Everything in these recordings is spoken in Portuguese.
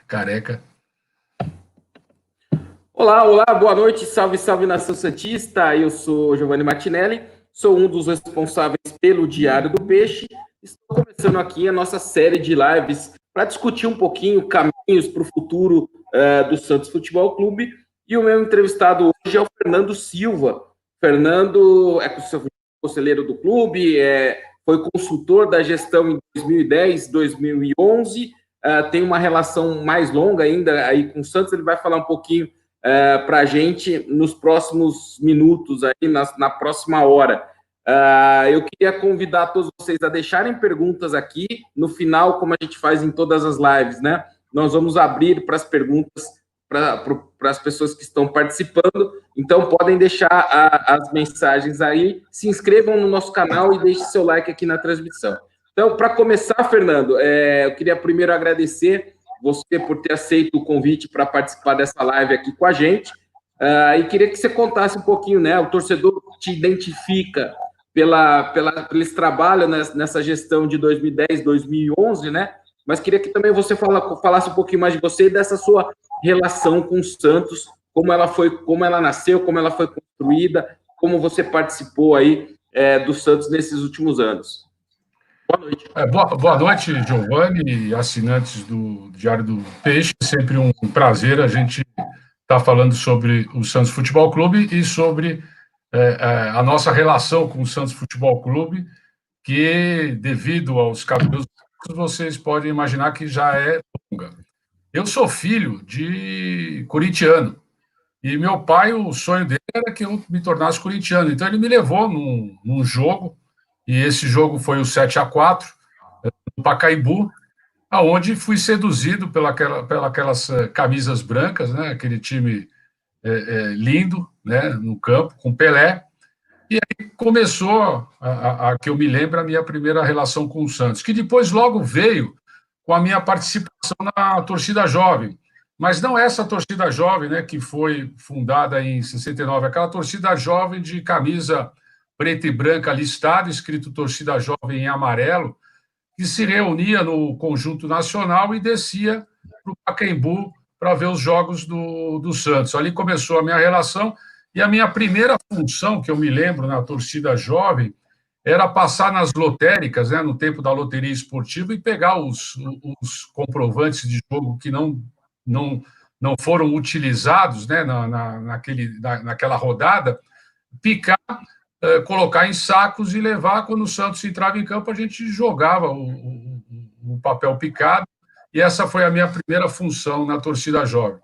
Careca. Olá, olá, boa noite, salve, salve nação santista. Eu sou Giovanni Martinelli, sou um dos responsáveis pelo Diário do Peixe. Estou começando aqui a nossa série de lives para discutir um pouquinho caminhos para o futuro do Santos Futebol Clube. E o meu entrevistado hoje é o Fernando Silva. Fernando é conselheiro do clube, foi consultor da gestão em 2010, 2011, tem uma relação mais longa ainda aí com o Santos. Ele vai falar um pouquinho para a gente nos próximos minutos, aí, na próxima hora. Eu queria convidar todos vocês a deixarem perguntas aqui. No final, como a gente faz em todas as lives, né? Nós vamos abrir para as perguntas para as pessoas que estão participando. Então, podem deixar as mensagens aí. Se inscrevam no nosso canal e deixem seu like aqui na transmissão. Então, para começar, Fernando, eu queria primeiro agradecer você por ter aceito o convite para participar dessa live aqui com a gente. E queria que você contasse um pouquinho, né? O torcedor te identifica pelo esse trabalho nessa gestão de 2010, 2011, né? Mas queria que também você falasse um pouquinho mais de você e dessa sua relação com o Santos, como ela nasceu, como ela foi construída, como você participou aí do Santos nesses últimos anos. Boa noite. Boa noite, Giovanni e assinantes do Diário do Peixe. É sempre um prazer a gente estar falando sobre o Santos Futebol Clube e sobre a nossa relação com o Santos Futebol Clube, que, devido aos cabelos, vocês podem imaginar que já é longa. Eu sou filho de corintiano, e meu pai, o sonho dele era que eu me tornasse corintiano. Então, ele me levou num jogo, e esse jogo foi o 7-4, no Pacaembu, aonde fui seduzido pelas camisas brancas, né? Aquele time lindo, né? No campo, com Pelé. E aí começou, que eu me lembro, a minha primeira relação com o Santos, que depois logo veio com a minha participação na torcida jovem. Mas não essa torcida jovem, né, que foi fundada em 69, aquela torcida jovem de camisa preta e branca listada, escrito torcida jovem em amarelo, que se reunia no Conjunto Nacional e descia para o Pacaembu para ver os jogos do Santos. Ali começou a minha relação, e a minha primeira função, que eu me lembro na torcida jovem, era passar nas lotéricas, né, no tempo da loteria esportiva, e pegar os comprovantes de jogo que não foram utilizados, né, naquela rodada, picar, colocar em sacos e levar. Quando o Santos entrava em campo, a gente jogava o papel picado, e essa foi a minha primeira função na torcida jovem.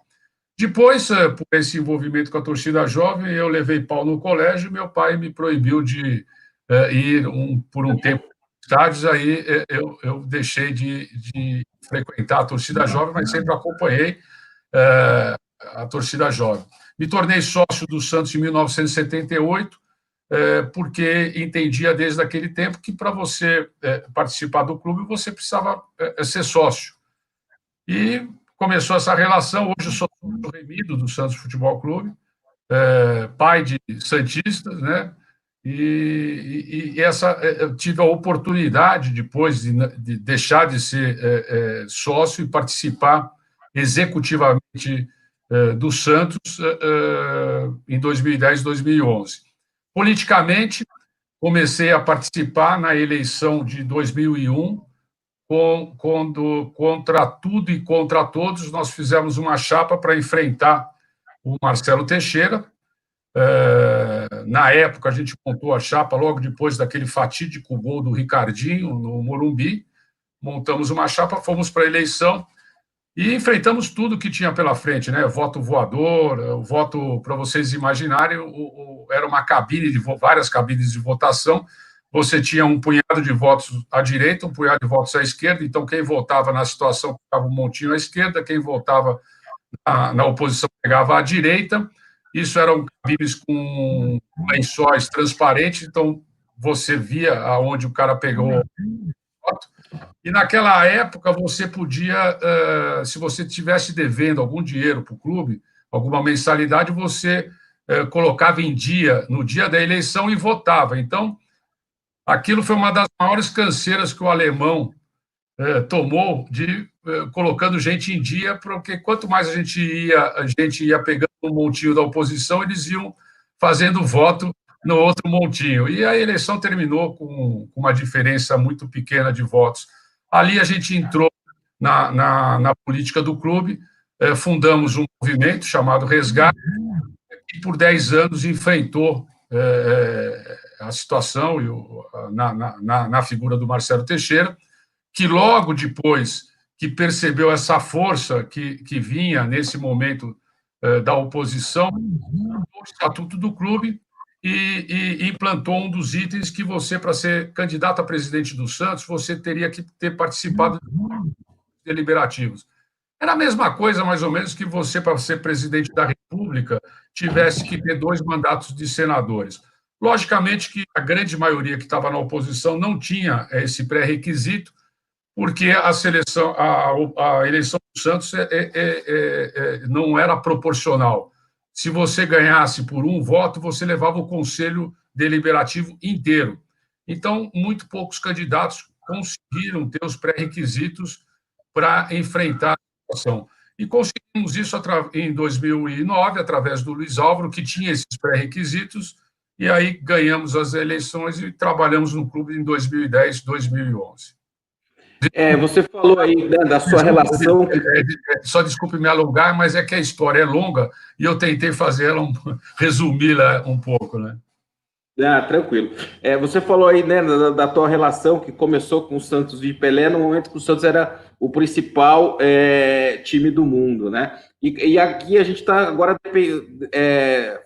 Depois, por esse envolvimento com a torcida jovem, eu levei pau no colégio, e meu pai me proibiu de ir por um tempo estádios. Aí eu deixei de frequentar a torcida jovem, mas sempre acompanhei a torcida jovem. Me tornei sócio do Santos em 1978, porque entendia desde aquele tempo que para você participar do clube, você precisava ser sócio. E começou essa relação. Hoje eu sou remido do Santos Futebol Clube, pai de santistas, né? E eu tive a oportunidade, depois de deixar de ser sócio, e participar executivamente do Santos em 2010, 2011. Politicamente, comecei a participar na eleição de 2001, quando, contra tudo e contra todos, nós fizemos uma chapa para enfrentar o Marcelo Teixeira. Na época, a gente montou a chapa logo depois daquele fatídico gol do Ricardinho no Morumbi. Montamos uma chapa, fomos para a eleição e enfrentamos tudo que tinha pela frente, né? Voto voador, o voto, para vocês imaginarem, era uma cabine várias cabines de votação. Você tinha um punhado de votos à direita, um punhado de votos à esquerda. Então, quem votava na situação pegava um montinho à esquerda, quem votava na oposição pegava à direita. Isso eram cabines com lençóis transparentes, então você via aonde o cara pegou o voto. E naquela época você podia, se você estivesse devendo algum dinheiro para o clube, alguma mensalidade, você colocava em dia, no dia da eleição, e votava. Então, aquilo foi uma das maiores canseiras que o alemão tomou, de colocando gente em dia, porque quanto mais a gente ia pegando um montinho da oposição, eles iam fazendo voto no outro montinho. E a eleição terminou com uma diferença muito pequena de votos. Ali a gente entrou na política do clube, fundamos um movimento chamado Resgate, que por 10 anos enfrentou a situação na figura do Marcelo Teixeira, que logo depois que percebeu essa força que vinha nesse momento da oposição, o estatuto do clube e implantou um dos itens que você, para ser candidato a presidente do Santos, você teria que ter participado de deliberativos. Era a mesma coisa, mais ou menos, que você, para ser presidente da República, tivesse que ter 2 mandatos de senadores. Logicamente que a grande maioria que estava na oposição não tinha esse pré-requisito, porque a eleição do Santos não era proporcional. Se você ganhasse por um voto, você levava o conselho deliberativo inteiro. Então, muito poucos candidatos conseguiram ter os pré-requisitos para enfrentar a situação. E conseguimos isso em 2009, através do Luiz Álvaro, que tinha esses pré-requisitos, e aí ganhamos as eleições e trabalhamos no clube em 2010, 2011. Você falou aí, né, da sua relação... Só desculpe me alongar, mas é que a história é longa e eu tentei fazer ela, resumi-la um pouco, né? Tranquilo. Você falou aí, né, da tua relação que começou com o Santos de Pelé, no momento que o Santos era o principal time do mundo, né? E aqui a gente está agora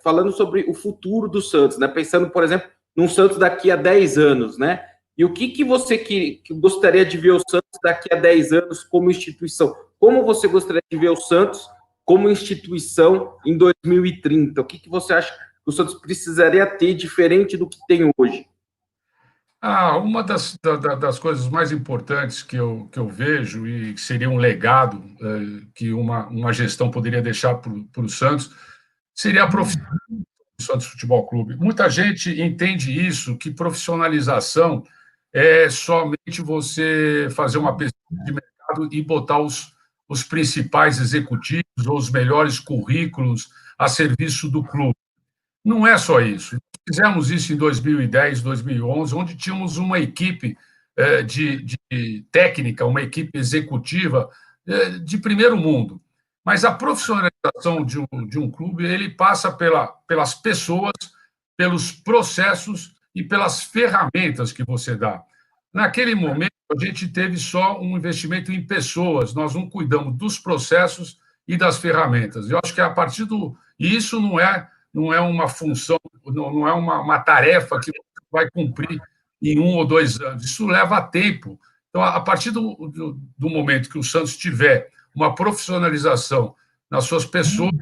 falando sobre o futuro do Santos, né? Pensando, por exemplo, num Santos daqui a 10 anos, né? E o que você que gostaria de ver o Santos daqui a 10 anos como instituição? Como você gostaria de ver o Santos como instituição em 2030? O que você acha que o Santos precisaria ter diferente do que tem hoje? Uma das coisas mais importantes que eu vejo e que seria um legado que uma gestão poderia deixar para o Santos seria a profissionalização do Santos Futebol Clube. Muita gente entende isso, que profissionalização é somente você fazer uma pesquisa de mercado e botar os principais executivos ou os melhores currículos a serviço do clube. Não é só isso. Fizemos isso em 2010, 2011, onde tínhamos uma equipe de técnica, uma equipe executiva de primeiro mundo. Mas a profissionalização de um clube, ele passa pelas pessoas, pelos processos e pelas ferramentas que você dá. Naquele momento, a gente teve só um investimento em pessoas, nós não cuidamos dos processos e das ferramentas. Eu acho que a partir do... E isso não é uma função, não é uma tarefa que você vai cumprir em 1 ou 2 anos. Isso leva tempo. Então, a partir do momento que o Santos tiver uma profissionalização nas suas pessoas,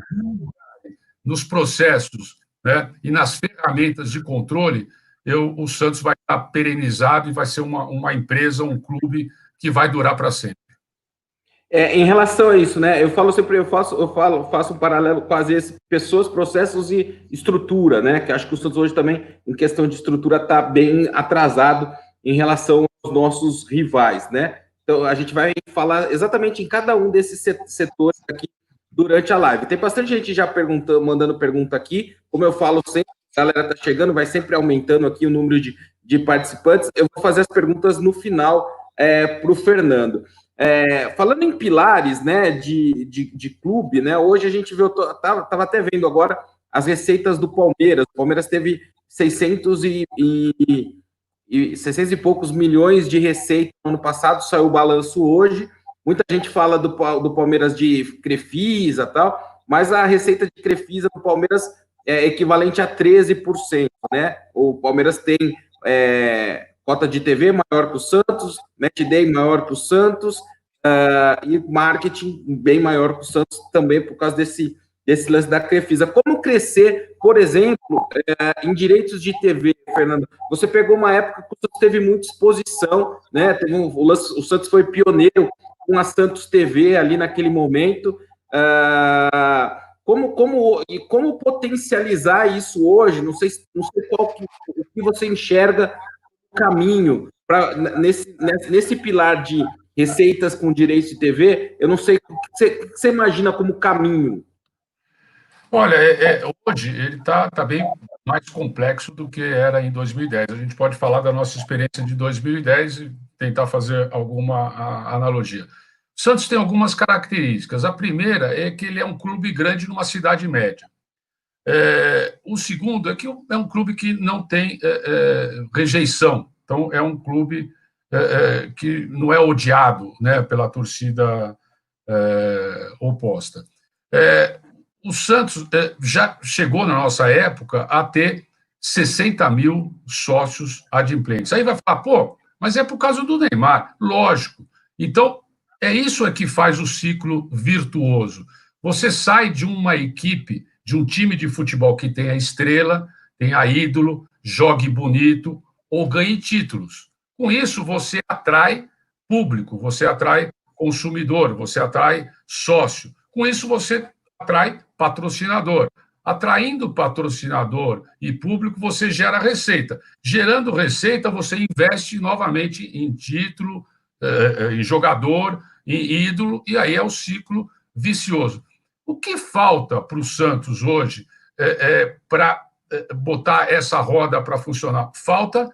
nos processos, né, e nas ferramentas de controle, o Santos vai estar perenizado e vai ser uma empresa, um clube que vai durar para sempre. Em relação a isso, né? Eu faço um paralelo quase esse, pessoas, processos e estrutura, né? Que acho que o Santos hoje também, em questão de estrutura, está bem atrasado em relação aos nossos rivais, né? Então, a gente vai falar exatamente em cada um desses setores aqui durante a live. Tem bastante gente já mandando pergunta aqui. Como eu falo sempre, a galera está chegando, vai sempre aumentando aqui o número de participantes. Eu vou fazer as perguntas no final para o Fernando. Falando em pilares, né, de clube, né, hoje a gente viu, estava até vendo agora as receitas do Palmeiras. O Palmeiras teve 600 e poucos milhões de receita no ano passado, saiu o balanço hoje. Muita gente fala do Palmeiras de Crefisa e tal, mas a receita de Crefisa do Palmeiras é equivalente a 13%, né? O Palmeiras tem cota de TV maior que o Santos, Match Day maior que o Santos, e marketing bem maior que o Santos também por causa desse lance da Crefisa. Como crescer, por exemplo, em direitos de TV, Fernando? Você pegou uma época que o Santos teve muita exposição, né? O Santos foi pioneiro com a Santos TV ali naquele momento. Como potencializar isso hoje? Não sei qual o que você enxerga o caminho nesse pilar de receitas com direitos de TV. Eu não sei o que você imagina como caminho. Olha, hoje ele está bem mais complexo do que era em 2010. A gente pode falar da nossa experiência de 2010 e tentar fazer alguma analogia. O Santos tem algumas características. A primeira é que ele é um clube grande numa cidade média. O segundo é que é um clube que não tem rejeição. Então, é um clube que não é odiado, né, pela torcida oposta. O Santos já chegou, na nossa época, a ter 60 mil sócios adimplentes. Aí vai falar, pô, mas é por causa do Neymar. Lógico. Então, é isso que faz o ciclo virtuoso. Você sai de uma equipe, de um time de futebol que tem a estrela, tem a ídolo, jogue bonito ou ganhe títulos. Com isso, você atrai público, você atrai consumidor, você atrai sócio. Com isso, você atrai patrocinador. Atraindo patrocinador e público, você gera receita. Gerando receita, você investe novamente em título, em jogador, em ídolo, e aí é o ciclo vicioso. O que falta para o Santos hoje para botar essa roda para funcionar? Falta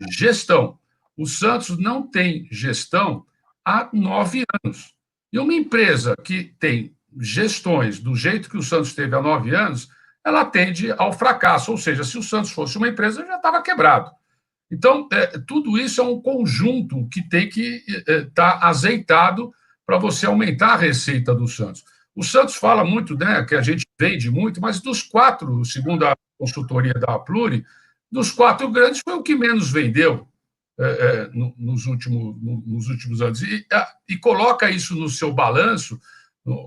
gestão. O Santos não tem gestão há 9 anos. E uma empresa que tem gestões do jeito que o Santos teve há 9 anos, ela tende ao fracasso. Ou seja, se o Santos fosse uma empresa, já estava quebrado. Então, tudo isso é um conjunto que tem que estar azeitado para você aumentar a receita do Santos. O Santos fala muito, né, que a gente vende muito, mas dos 4, segundo a consultoria da Pluri, dos 4 grandes foi o que menos vendeu nos últimos anos. E coloca isso no seu balanço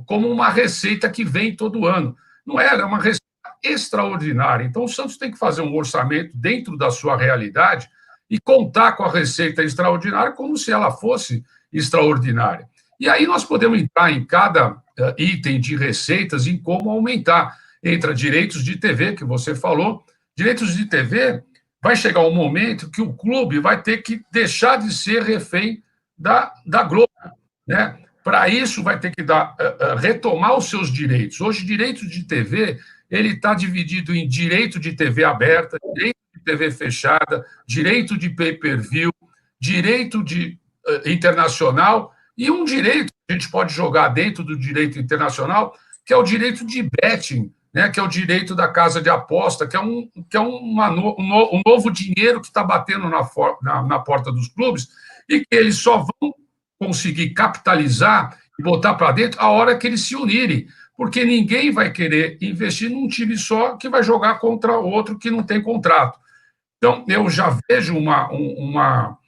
como uma receita que vem todo ano. Não era uma receita extraordinária. Então, o Santos tem que fazer um orçamento dentro da sua realidade e contar com a receita extraordinária como se ela fosse extraordinária. E aí nós podemos entrar em cada item de receitas em como aumentar. Entra direitos de TV, que você falou. Direitos de TV, vai chegar um momento que o clube vai ter que deixar de ser refém da Globo, né? Para isso, vai ter que retomar os seus direitos. Hoje, direito de TV ele está dividido em direito de TV aberta, direito de TV fechada, direito de pay-per-view, direito de internacional e um direito que a gente pode jogar dentro do direito internacional, que é o direito de betting, né, que é o direito da casa de aposta, que é um novo dinheiro que está batendo na porta dos clubes e que eles só vão conseguir capitalizar e botar para dentro a hora que eles se unirem, porque ninguém vai querer investir num time só que vai jogar contra outro que não tem contrato. Então, eu já vejo uma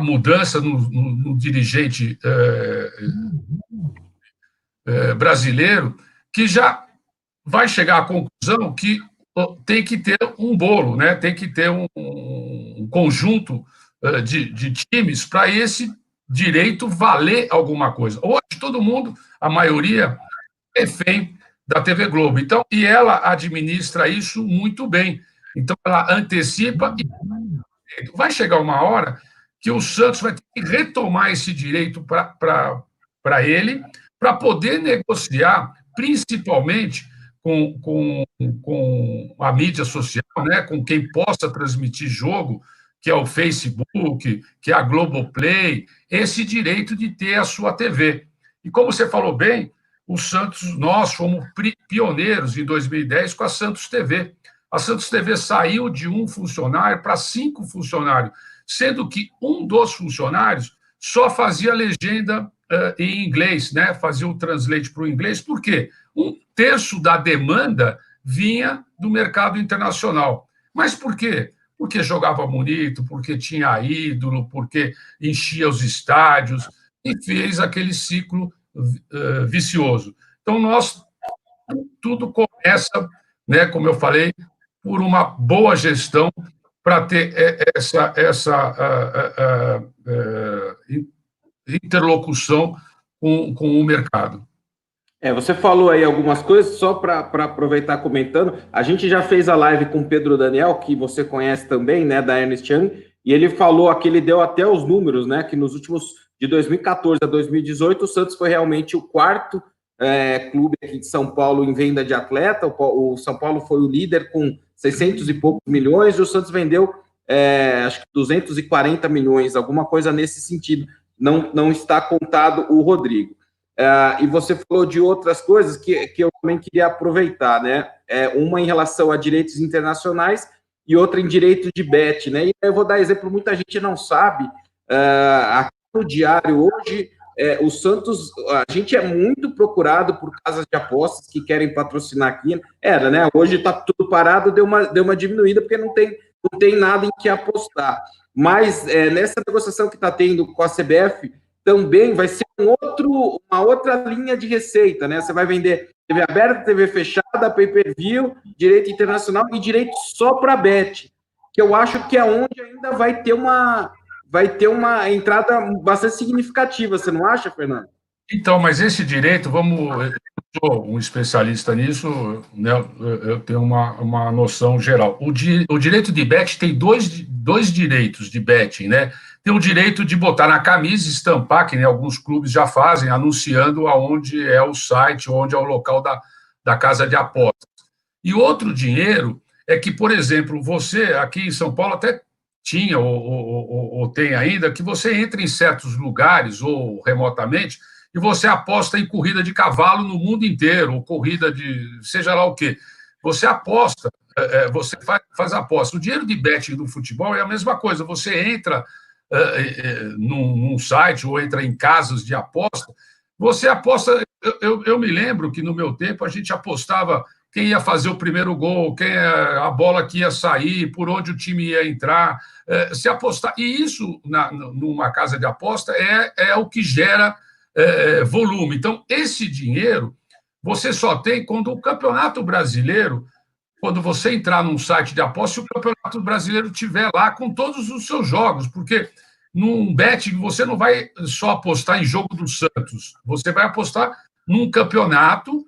mudança no dirigente brasileiro que já vai chegar à conclusão que tem que ter um bolo, né? Tem que ter um conjunto de times para esse direito valer alguma coisa. Hoje, todo mundo, a maioria, é refém da TV Globo. Então, e ela administra isso muito bem. Então, ela antecipa e vai chegar uma hora que o Santos vai ter que retomar esse direito para ele, para poder negociar, principalmente com a mídia social, né, com quem possa transmitir jogo, que é o Facebook, que é a Globoplay, esse direito de ter a sua TV. E como você falou bem, o Santos, nós fomos pioneiros em 2010 com a Santos TV. A Santos TV saiu de 1 funcionário para 5 funcionários, sendo que um dos funcionários só fazia legenda em inglês, né? Fazia o translate para o inglês. Por quê? 1/3 da demanda vinha do mercado internacional. Mas por quê? Porque jogava bonito, porque tinha ídolo, porque enchia os estádios e fez aquele ciclo vicioso. Então, tudo começa, né, como eu falei, por uma boa gestão para ter essa interlocução com o mercado. Você falou aí algumas coisas, só para aproveitar comentando, a gente já fez a live com o Pedro Daniel, que você conhece também, né, da Ernst Young, e ele falou aqui, ele deu até os números, né, que nos últimos de 2014 a 2018, o Santos foi realmente o quarto clube aqui de São Paulo em venda de atleta. O São Paulo foi o líder com 600 e poucos milhões, e o Santos vendeu acho que 240 milhões, alguma coisa nesse sentido. Não está contado o Rodrigo. E você falou de outras coisas que eu também queria aproveitar, né? Uma em relação a direitos internacionais e outra em direito de bet, né? E eu vou dar exemplo, muita gente não sabe. Aqui no Diário hoje, o Santos, a gente é muito procurado por casas de apostas que querem patrocinar aqui. Né? Hoje está tudo parado, deu uma diminuída, porque não tem nada em que apostar. Mas nessa negociação que está tendo com a CBF, também vai ser uma outra linha de receita, né? Você vai vender TV aberta, TV fechada, pay-per-view, direito internacional e direito só para bet, que eu acho que é onde ainda vai ter uma entrada bastante significativa, você não acha, Fernando? Então, mas esse direito, eu sou um especialista nisso, né, eu tenho uma noção geral. O direito de bet tem dois direitos de betting, né? Tem o direito de botar na camisa, estampar, que nem alguns clubes já fazem, anunciando aonde é o site, onde é o local da casa de apostas. E outro dinheiro é que, por exemplo, você aqui em São Paulo até tinha ou tem ainda, que você entra em certos lugares ou remotamente e você aposta em corrida de cavalo no mundo inteiro, ou corrida de seja lá o quê. Você aposta, você faz aposta. O dinheiro de betting do futebol é a mesma coisa. Você entra num site ou entra em casas de aposta, você aposta. Eu me lembro que no meu tempo a gente apostava quem ia fazer o primeiro gol, a bola que ia sair, por onde o time ia entrar, se apostar. E isso, numa casa de aposta, é o que gera volume. Então, esse dinheiro você só tem quando o Campeonato Brasileiro, quando você entrar num site de aposta, se o Campeonato Brasileiro estiver lá com todos os seus jogos, porque num betting você não vai só apostar em jogo do Santos, você vai apostar num campeonato.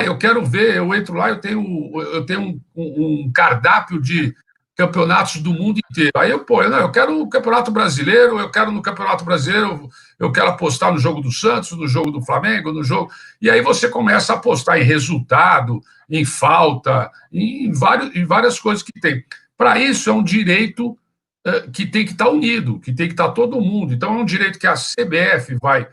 Eu quero ver, eu entro lá, eu tenho um cardápio de campeonatos do mundo inteiro. Aí eu quero o Campeonato Brasileiro, no Campeonato Brasileiro, eu quero apostar no jogo do Santos, no jogo do Flamengo, no jogo. E aí você começa a apostar em resultado, em falta, em várias coisas que tem. Para isso, é um direito que tem que estar unido, que tem que estar todo mundo. Então, é um direito que a CBF vai,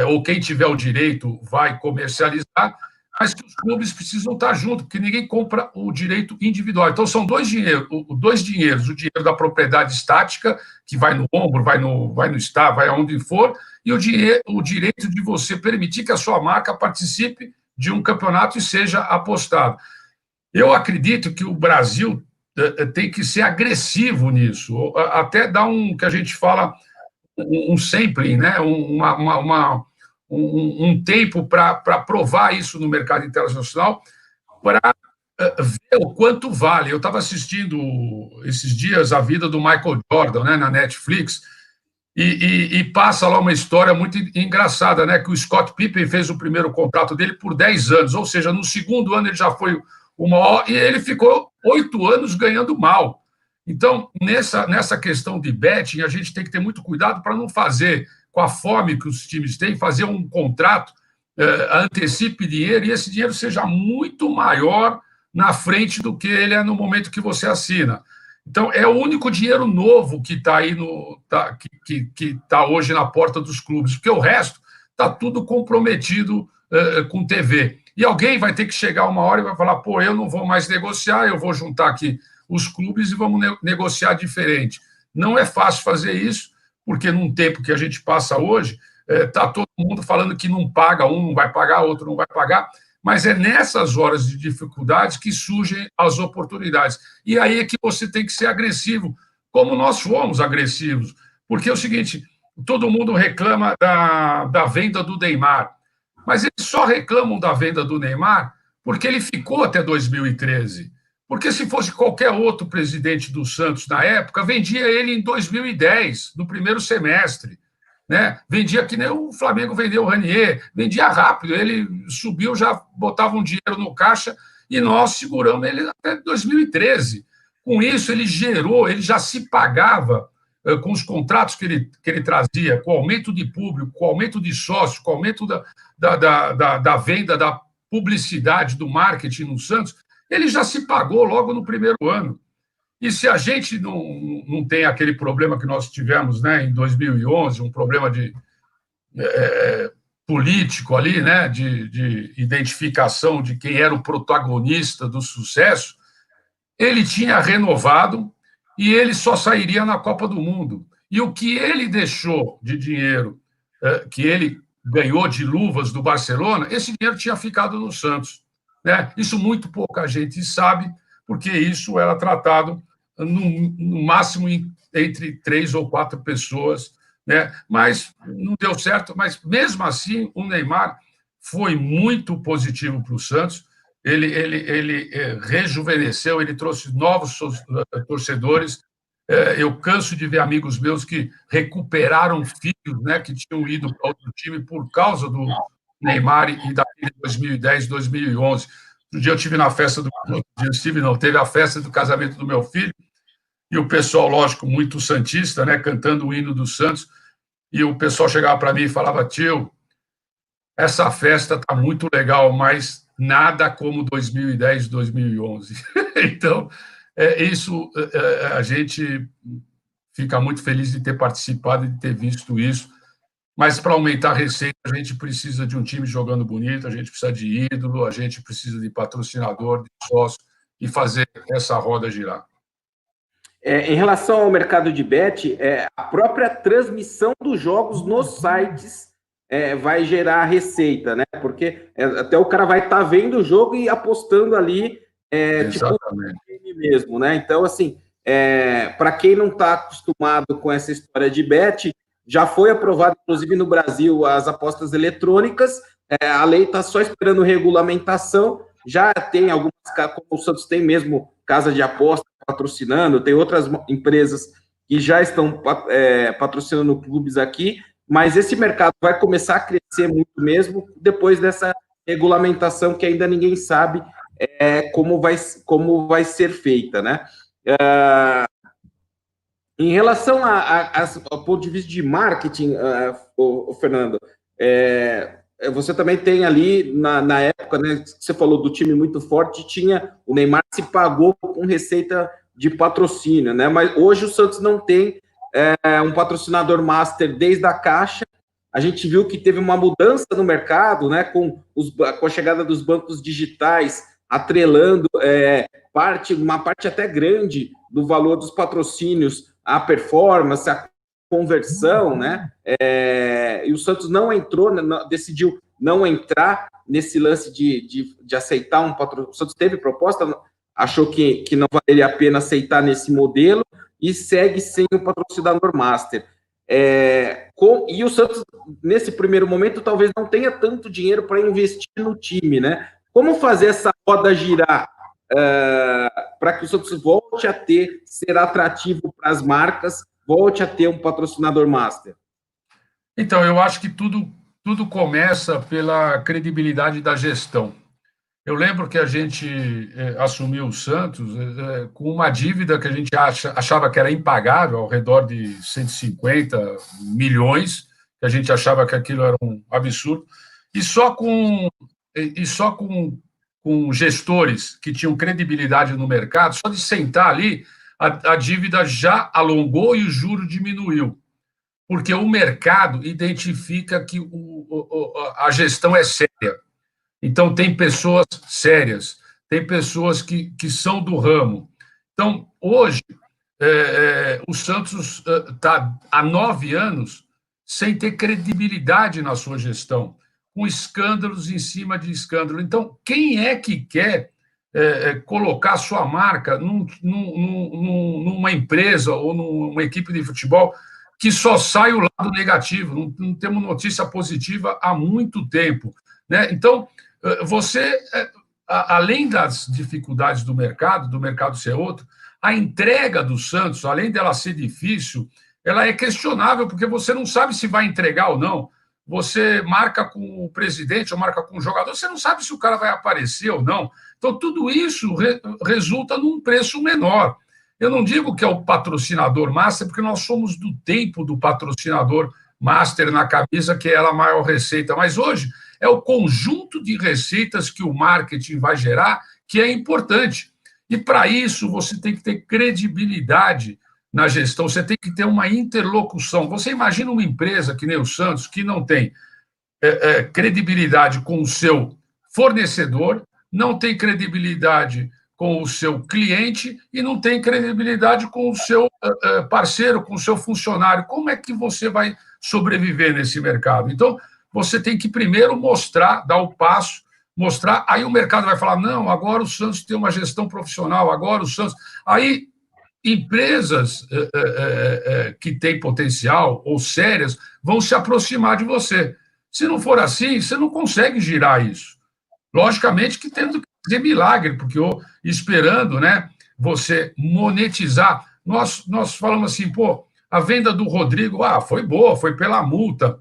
ou quem tiver o direito, vai comercializar, mas que os clubes precisam estar juntos, porque ninguém compra o direito individual. Então, são dois dinheiros: o dinheiro da propriedade estática, que vai no ombro, vai no estar, vai aonde for, e o direito de você permitir que a sua marca participe de um campeonato e seja apostado. Eu acredito que o Brasil tem que ser agressivo nisso, até dar que a gente fala, um sampling, né? Um tempo para provar isso no mercado internacional, para ver o quanto vale. Eu estava assistindo esses dias a vida do Michael Jordan, né, na Netflix, e passa lá uma história muito engraçada, né, que o Scott Pippen fez o primeiro contrato dele por 10 anos, ou seja, no segundo ano ele já foi o maior, e ele ficou 8 anos ganhando mal. Então, nessa questão de betting, a gente tem que ter muito cuidado para não fazer, com a fome que os times têm, fazer um contrato, antecipe dinheiro, e esse dinheiro seja muito maior na frente do que ele é no momento que você assina. Então, é o único dinheiro novo que está aí que está hoje na porta dos clubes, porque o resto está tudo comprometido com TV. E alguém vai ter que chegar uma hora e vai falar: eu não vou mais negociar, eu vou juntar aqui os clubes e vamos negociar diferente. Não é fácil fazer isso, porque num tempo que a gente passa hoje, está todo mundo falando que não paga, um não vai pagar, outro não vai pagar, mas é nessas horas de dificuldades que surgem as oportunidades. E aí é que você tem que ser agressivo, como nós fomos agressivos. Porque é o seguinte: todo mundo reclama da venda do Neymar, mas eles só reclamam da venda do Neymar porque ele ficou até 2013. Porque se fosse qualquer outro presidente do Santos na época, vendia ele em 2010, no primeiro semestre. Né? Vendia que nem o Flamengo vendeu o Ranier, vendia rápido, ele subiu, já botava um dinheiro no caixa e nós seguramos ele até 2013. Com isso, ele já se pagava com os contratos que ele trazia, com o aumento de público, com o aumento de sócios, com o aumento da venda, da publicidade, do marketing no Santos, ele já se pagou logo no primeiro ano. E se a gente não tem aquele problema que nós tivemos, né, em 2011, um problema de político ali, né, de identificação de quem era o protagonista do sucesso, ele tinha renovado e ele só sairia na Copa do Mundo. E o que ele deixou de dinheiro, que ele ganhou de luvas do Barcelona, esse dinheiro tinha ficado no Santos, né? Isso muito pouca gente sabe, porque isso era tratado no máximo entre 3 ou 4 pessoas, né? Mas não deu certo. Mas mesmo assim, o Neymar foi muito positivo para o Santos. Ele rejuvenesceu, ele trouxe novos torcedores. Eu canso de ver amigos meus que recuperaram filhos, né, que tinham ido para outro time por causa do Neymar e daquele 2010, 2011. Um dia eu tive na festa teve a festa do casamento do meu filho, e o pessoal, lógico, muito santista, né, cantando o hino do Santos, e o pessoal chegava para mim e falava: tio, essa festa está muito legal, mas nada como 2010, 2011. Então, isso, a gente fica muito feliz de ter participado e de ter visto isso, mas para aumentar a receita, a gente precisa de um time jogando bonito, a gente precisa de ídolo, a gente precisa de patrocinador, de sócio, e fazer essa roda girar. Em relação ao mercado de bet, a própria transmissão dos jogos nos sites vai gerar receita, né? Porque até o cara vai estar vendo o jogo e apostando ali, tipo mesmo, né? Então, assim, para quem não está acostumado com essa história de bet, já foi aprovado, inclusive no Brasil, as apostas eletrônicas. A lei está só esperando regulamentação. Já tem algumas, como o Santos tem mesmo, casa de aposta patrocinando, tem outras empresas que já estão patrocinando clubes aqui, mas esse mercado vai começar a crescer muito mesmo depois dessa regulamentação que ainda ninguém sabe como vai ser feita, né? Em relação ao ponto de vista de marketing, Fernando, você também tem ali, na época, né, você falou do time muito forte, o Neymar se pagou com receita de patrocínio, né? Mas hoje o Santos não tem um patrocinador master desde a Caixa. A gente viu que teve uma mudança no mercado, né, com a chegada dos bancos digitais, atrelando uma parte até grande do valor dos patrocínios à performance, à conversão, né? E o Santos não entrou, decidiu não entrar nesse lance de aceitar um patrocínio. O Santos teve proposta, achou que não valeria a pena aceitar nesse modelo e segue sem o patrocinador master. E o Santos, nesse primeiro momento, talvez não tenha tanto dinheiro para investir no time, né? Como fazer essa roda girar para que o Santos volte a ser atrativo para as marcas, volte a ter um patrocinador master? Então, eu acho que tudo começa pela credibilidade da gestão. Eu lembro que a gente assumiu o Santos com uma dívida que a gente achava que era impagável, ao redor de 150 milhões, que a gente achava que aquilo era um absurdo, e só com gestores que tinham credibilidade no mercado, só de sentar ali, a dívida já alongou e o juro diminuiu, porque o mercado identifica que a gestão é séria. Então, tem pessoas sérias, tem pessoas que são do ramo. Então, hoje, o Santos está há 9 anos sem ter credibilidade na sua gestão, com escândalos em cima de escândalo. Então, quem é que quer colocar sua marca numa empresa ou numa equipe de futebol que só sai o lado negativo? Não temos notícia positiva há muito tempo, né? Então, você, além das dificuldades do mercado ser outro, a entrega do Santos, além dela ser difícil, ela é questionável, porque você não sabe se vai entregar ou não. Você marca com o presidente ou marca com o jogador, você não sabe se o cara vai aparecer ou não. Então, tudo isso resulta num preço menor. Eu não digo que é o patrocinador master, porque nós somos do tempo do patrocinador master na camisa, que era a maior receita, mas hoje é o conjunto de receitas que o marketing vai gerar que é importante. E para isso você tem que ter credibilidade na gestão, você tem que ter uma interlocução. Você imagina uma empresa que nem o Santos, que não tem credibilidade com o seu fornecedor, não tem credibilidade com o seu cliente e não tem credibilidade com o seu parceiro, com o seu funcionário. Como é que você vai sobreviver nesse mercado? Então, você tem que primeiro mostrar, dar o passo, mostrar, aí o mercado vai falar, não, agora o Santos tem uma gestão profissional, agora o Santos... Aí, empresas que têm potencial ou sérias vão se aproximar de você. Se não for assim, você não consegue girar isso. Logicamente que tendo que fazer milagre, porque esperando, né, você monetizar. Nós falamos assim, pô, a venda do Rodrigo, foi boa, foi pela multa.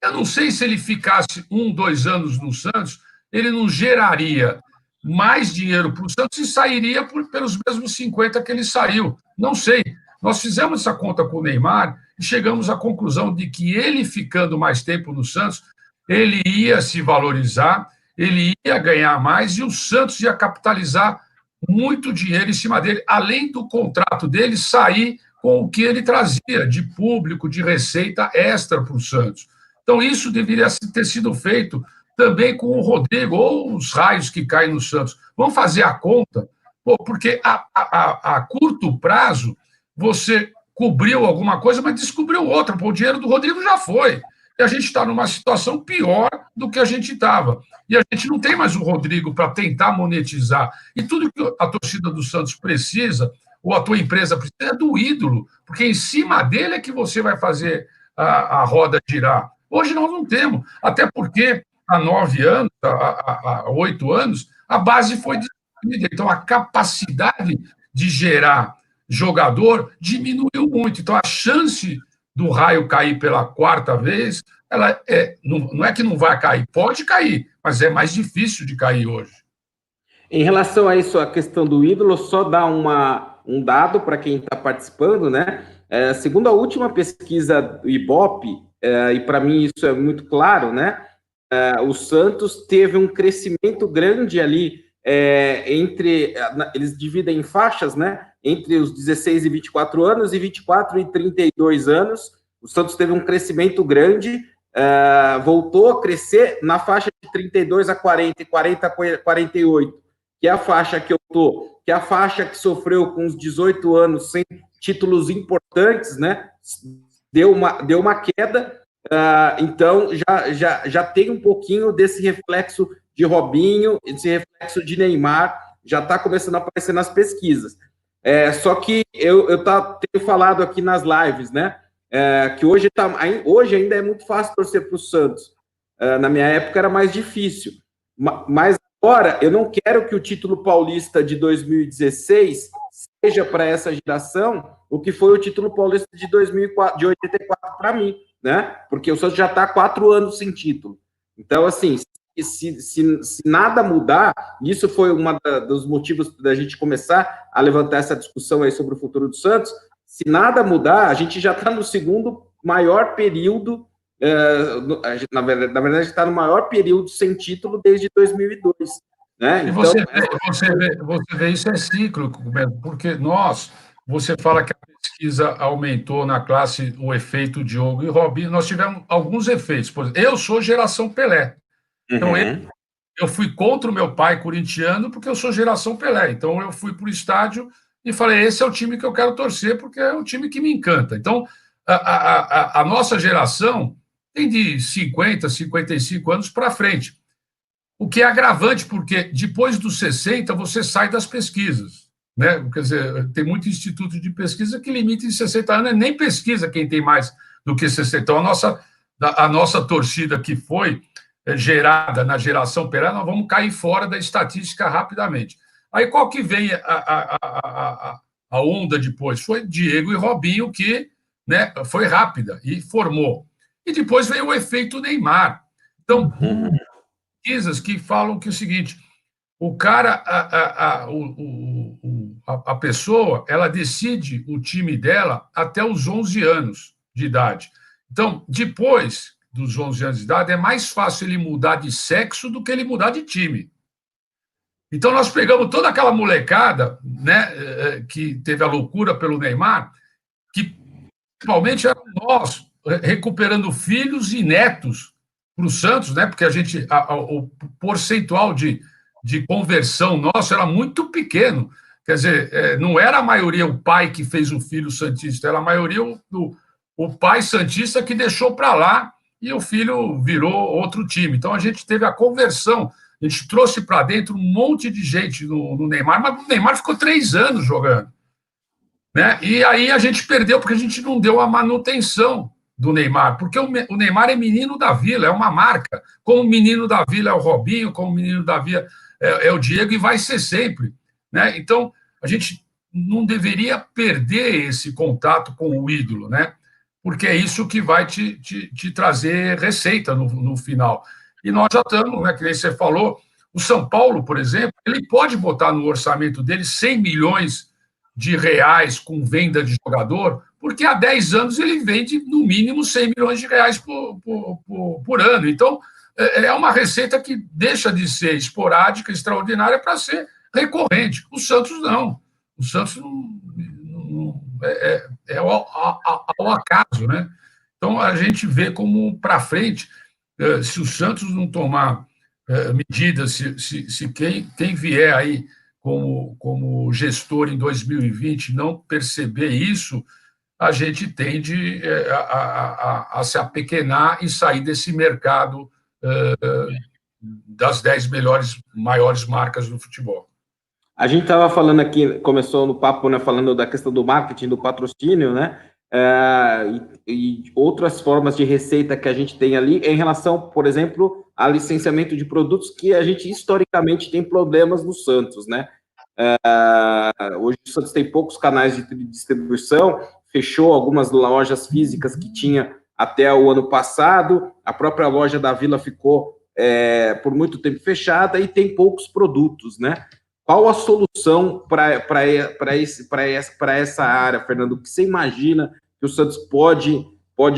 Eu não sei se ele ficasse 1, 2 anos no Santos, ele não geraria mais dinheiro para o Santos e sairia pelos mesmos 50 que ele saiu. Não sei. Nós fizemos essa conta com o Neymar e chegamos à conclusão de que ele ficando mais tempo no Santos, ele ia se valorizar, ele ia ganhar mais e o Santos ia capitalizar muito dinheiro em cima dele, além do contrato dele sair com o que ele trazia de público, de receita extra para o Santos. Então, isso deveria ter sido feito também com o Rodrigo, ou os raios que caem no Santos. Vamos fazer a conta, porque a curto prazo você cobriu alguma coisa, mas descobriu outra. O dinheiro do Rodrigo já foi. E a gente está numa situação pior do que a gente estava. E a gente não tem mais o Rodrigo para tentar monetizar. E tudo que a torcida do Santos precisa, ou a tua empresa precisa, é do ídolo, porque em cima dele é que você vai fazer a roda girar. Hoje nós não temos, até porque há 9 anos, há 8 anos, a base foi destruída. Então, a capacidade de gerar jogador diminuiu muito. Então, a chance do raio cair pela 4ª vez, ela não é que não vai cair, pode cair, mas é mais difícil de cair hoje. Em relação a isso, a questão do ídolo, só dar um dado para quem está participando, né? Segundo a última pesquisa do Ibope, e para mim isso é muito claro, né? O Santos teve um crescimento grande ali eles dividem em faixas, né? Entre os 16 e 24 anos e 24 e 32 anos. O Santos teve um crescimento grande, voltou a crescer na faixa de 32 a 40 e 40 a 48, que é a faixa que eu tô, que é a faixa que sofreu com os 18 anos sem títulos importantes, né? Deu uma queda. Então, já tem um pouquinho desse reflexo de Robinho, esse reflexo de Neymar, já está começando a aparecer nas pesquisas. Só que eu tenho falado aqui nas lives, né? Que hoje ainda é muito fácil torcer para o Santos. Na minha época era mais difícil. Mas agora, eu não quero que o título paulista de 2016 seja para essa geração o que foi o título paulista de 2004, de 84 para mim, né? Porque o Santos já está há 4 anos sem título. Então, assim, se nada mudar, isso foi um dos motivos da gente começar a levantar essa discussão aí sobre o futuro do Santos. Se nada mudar, a gente já está no segundo maior período, na verdade, está no maior período sem título desde 2002. Né? E então, você vê isso é cíclico, porque você fala que a pesquisa aumentou na classe o efeito Diogo e Robinho, nós tivemos alguns efeitos. Por exemplo, eu sou geração Pelé. Então, eu fui contra o meu pai corintiano porque eu sou geração Pelé. Então, eu fui para o estádio e falei, esse é o time que eu quero torcer porque é um time que me encanta. Então, a nossa geração tem de 50, 55 anos para frente. O que é agravante, porque depois dos 60 você sai das pesquisas. Né? Quer dizer, tem muito instituto de pesquisa que limita em 60 anos, nem pesquisa quem tem mais do que 60. Então, a nossa torcida que foi gerada na geração Pelé, nós vamos cair fora da estatística rapidamente. Aí qual que vem a onda depois? Foi Diego e Robinho, que, né, foi rápida e formou. E depois veio o efeito Neymar. Então, pesquisas que falam que é o seguinte, o cara, a pessoa, ela decide o time dela até os 11 anos de idade. Então, depois dos 11 anos de idade, é mais fácil ele mudar de sexo do que ele mudar de time. Então, nós pegamos toda aquela molecada, né, que teve a loucura pelo Neymar, que principalmente eram nós, recuperando filhos e netos para o Santos, né, porque o percentual de conversão nosso era muito pequeno. Quer dizer, não era a maioria o pai que fez o filho santista, era a maioria o pai santista que deixou para lá e o filho virou outro time. Então, a gente teve a conversão. A gente trouxe para dentro um monte de gente no Neymar, mas o Neymar ficou 3 anos jogando. Né? E aí a gente perdeu porque a gente não deu a manutenção do Neymar, porque o Neymar é menino da Vila, é uma marca. Como o menino da Vila é o Robinho, como o menino da Vila é o Diego, e vai ser sempre. Né? Então, a gente não deveria perder esse contato com o ídolo, né? Porque é isso que vai te trazer receita no final. E nós já estamos, né, que nem você falou, o São Paulo, por exemplo, ele pode botar no orçamento dele 100 milhões de reais com venda de jogador, porque há 10 anos ele vende no mínimo 100 milhões de reais por ano. Então, é uma receita que deixa de ser esporádica, extraordinária, para ser recorrente. O Santos não. O Santos não é ao acaso, né? Então, a gente vê como para frente, se o Santos não tomar medidas, se quem vier aí como gestor em 2020 não perceber isso, a gente tende a se apequenar e sair desse mercado das 10 maiores marcas do futebol. A gente estava falando aqui, começou no papo, né, falando da questão do marketing, do patrocínio, né? E outras formas de receita que a gente tem ali em relação, por exemplo, a licenciamento de produtos que a gente historicamente tem problemas no Santos, né? Hoje o Santos tem poucos canais de distribuição, fechou algumas lojas físicas que tinha até o ano passado, a própria loja da Vila ficou por muito tempo fechada e tem poucos produtos, né? Qual a solução para essa área, Fernando? O que você imagina que o Santos pode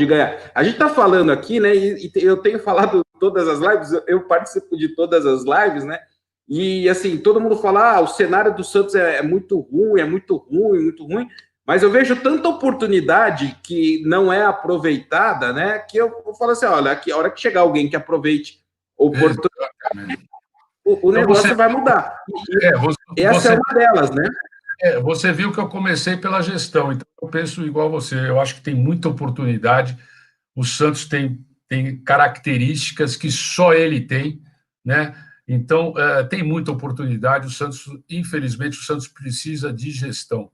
ganhar? A gente está falando aqui, né? E eu tenho falado todas as lives, eu participo de todas as lives, né? E assim, todo mundo fala: o cenário do Santos é muito ruim, muito ruim. Mas eu vejo tanta oportunidade que não é aproveitada, né? Que eu falo assim: olha, a hora que chegar alguém que aproveite oportunidade, o negócio vai mudar. Essa é uma delas, né? Você viu que eu comecei pela gestão, então eu penso igual você. Eu acho que tem muita oportunidade. O Santos tem características que só ele tem, né? Então, tem muita oportunidade. O Santos, infelizmente, o Santos precisa de gestão.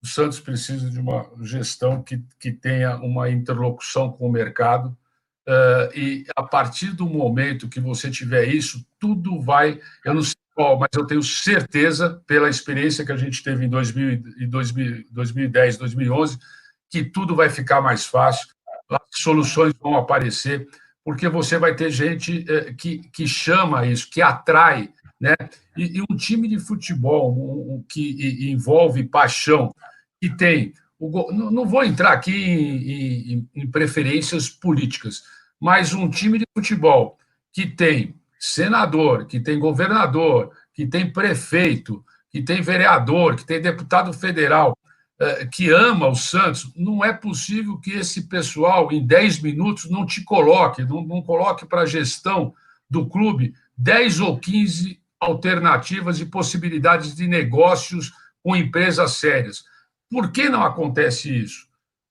O Santos precisa de uma gestão que tenha uma interlocução com o mercado. E a partir do momento que você tiver isso, tudo vai. Eu não sei qual, mas eu tenho certeza, pela experiência que a gente teve em 2010, 2011, que tudo vai ficar mais fácil, as soluções vão aparecer, porque você vai ter gente que chama isso, que atrai, né? E um time de futebol que envolve paixão, que tem. Não vou entrar aqui em preferências políticas, mas um time de futebol que tem senador, que tem governador, que tem prefeito, que tem vereador, que tem deputado federal, que ama o Santos, não é possível que esse pessoal, em 10 minutos, não te coloque, não coloque para a gestão do clube 10 ou 15 alternativas e possibilidades de negócios com empresas sérias. Por que não acontece isso?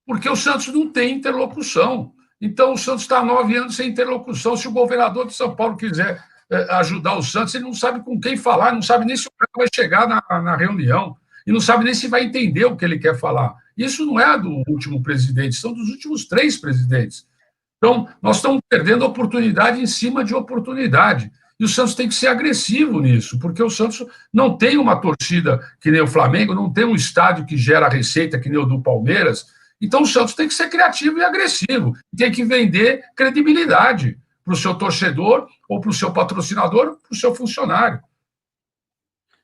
Porque o Santos não tem interlocução. Então, o Santos está há 9 anos sem interlocução. Se o governador de São Paulo quiser ajudar o Santos, ele não sabe com quem falar, não sabe nem se o cara vai chegar na reunião, e não sabe nem se vai entender o que ele quer falar. Isso não é do último presidente, são dos últimos 3 presidentes. Então, nós estamos perdendo oportunidade em cima de oportunidade. E o Santos tem que ser agressivo nisso, porque o Santos não tem uma torcida que nem o Flamengo, não tem um estádio que gera receita que nem o do Palmeiras. Então, o Santos tem que ser criativo e agressivo. Tem que vender credibilidade para o seu torcedor, ou para o seu patrocinador, para o seu funcionário.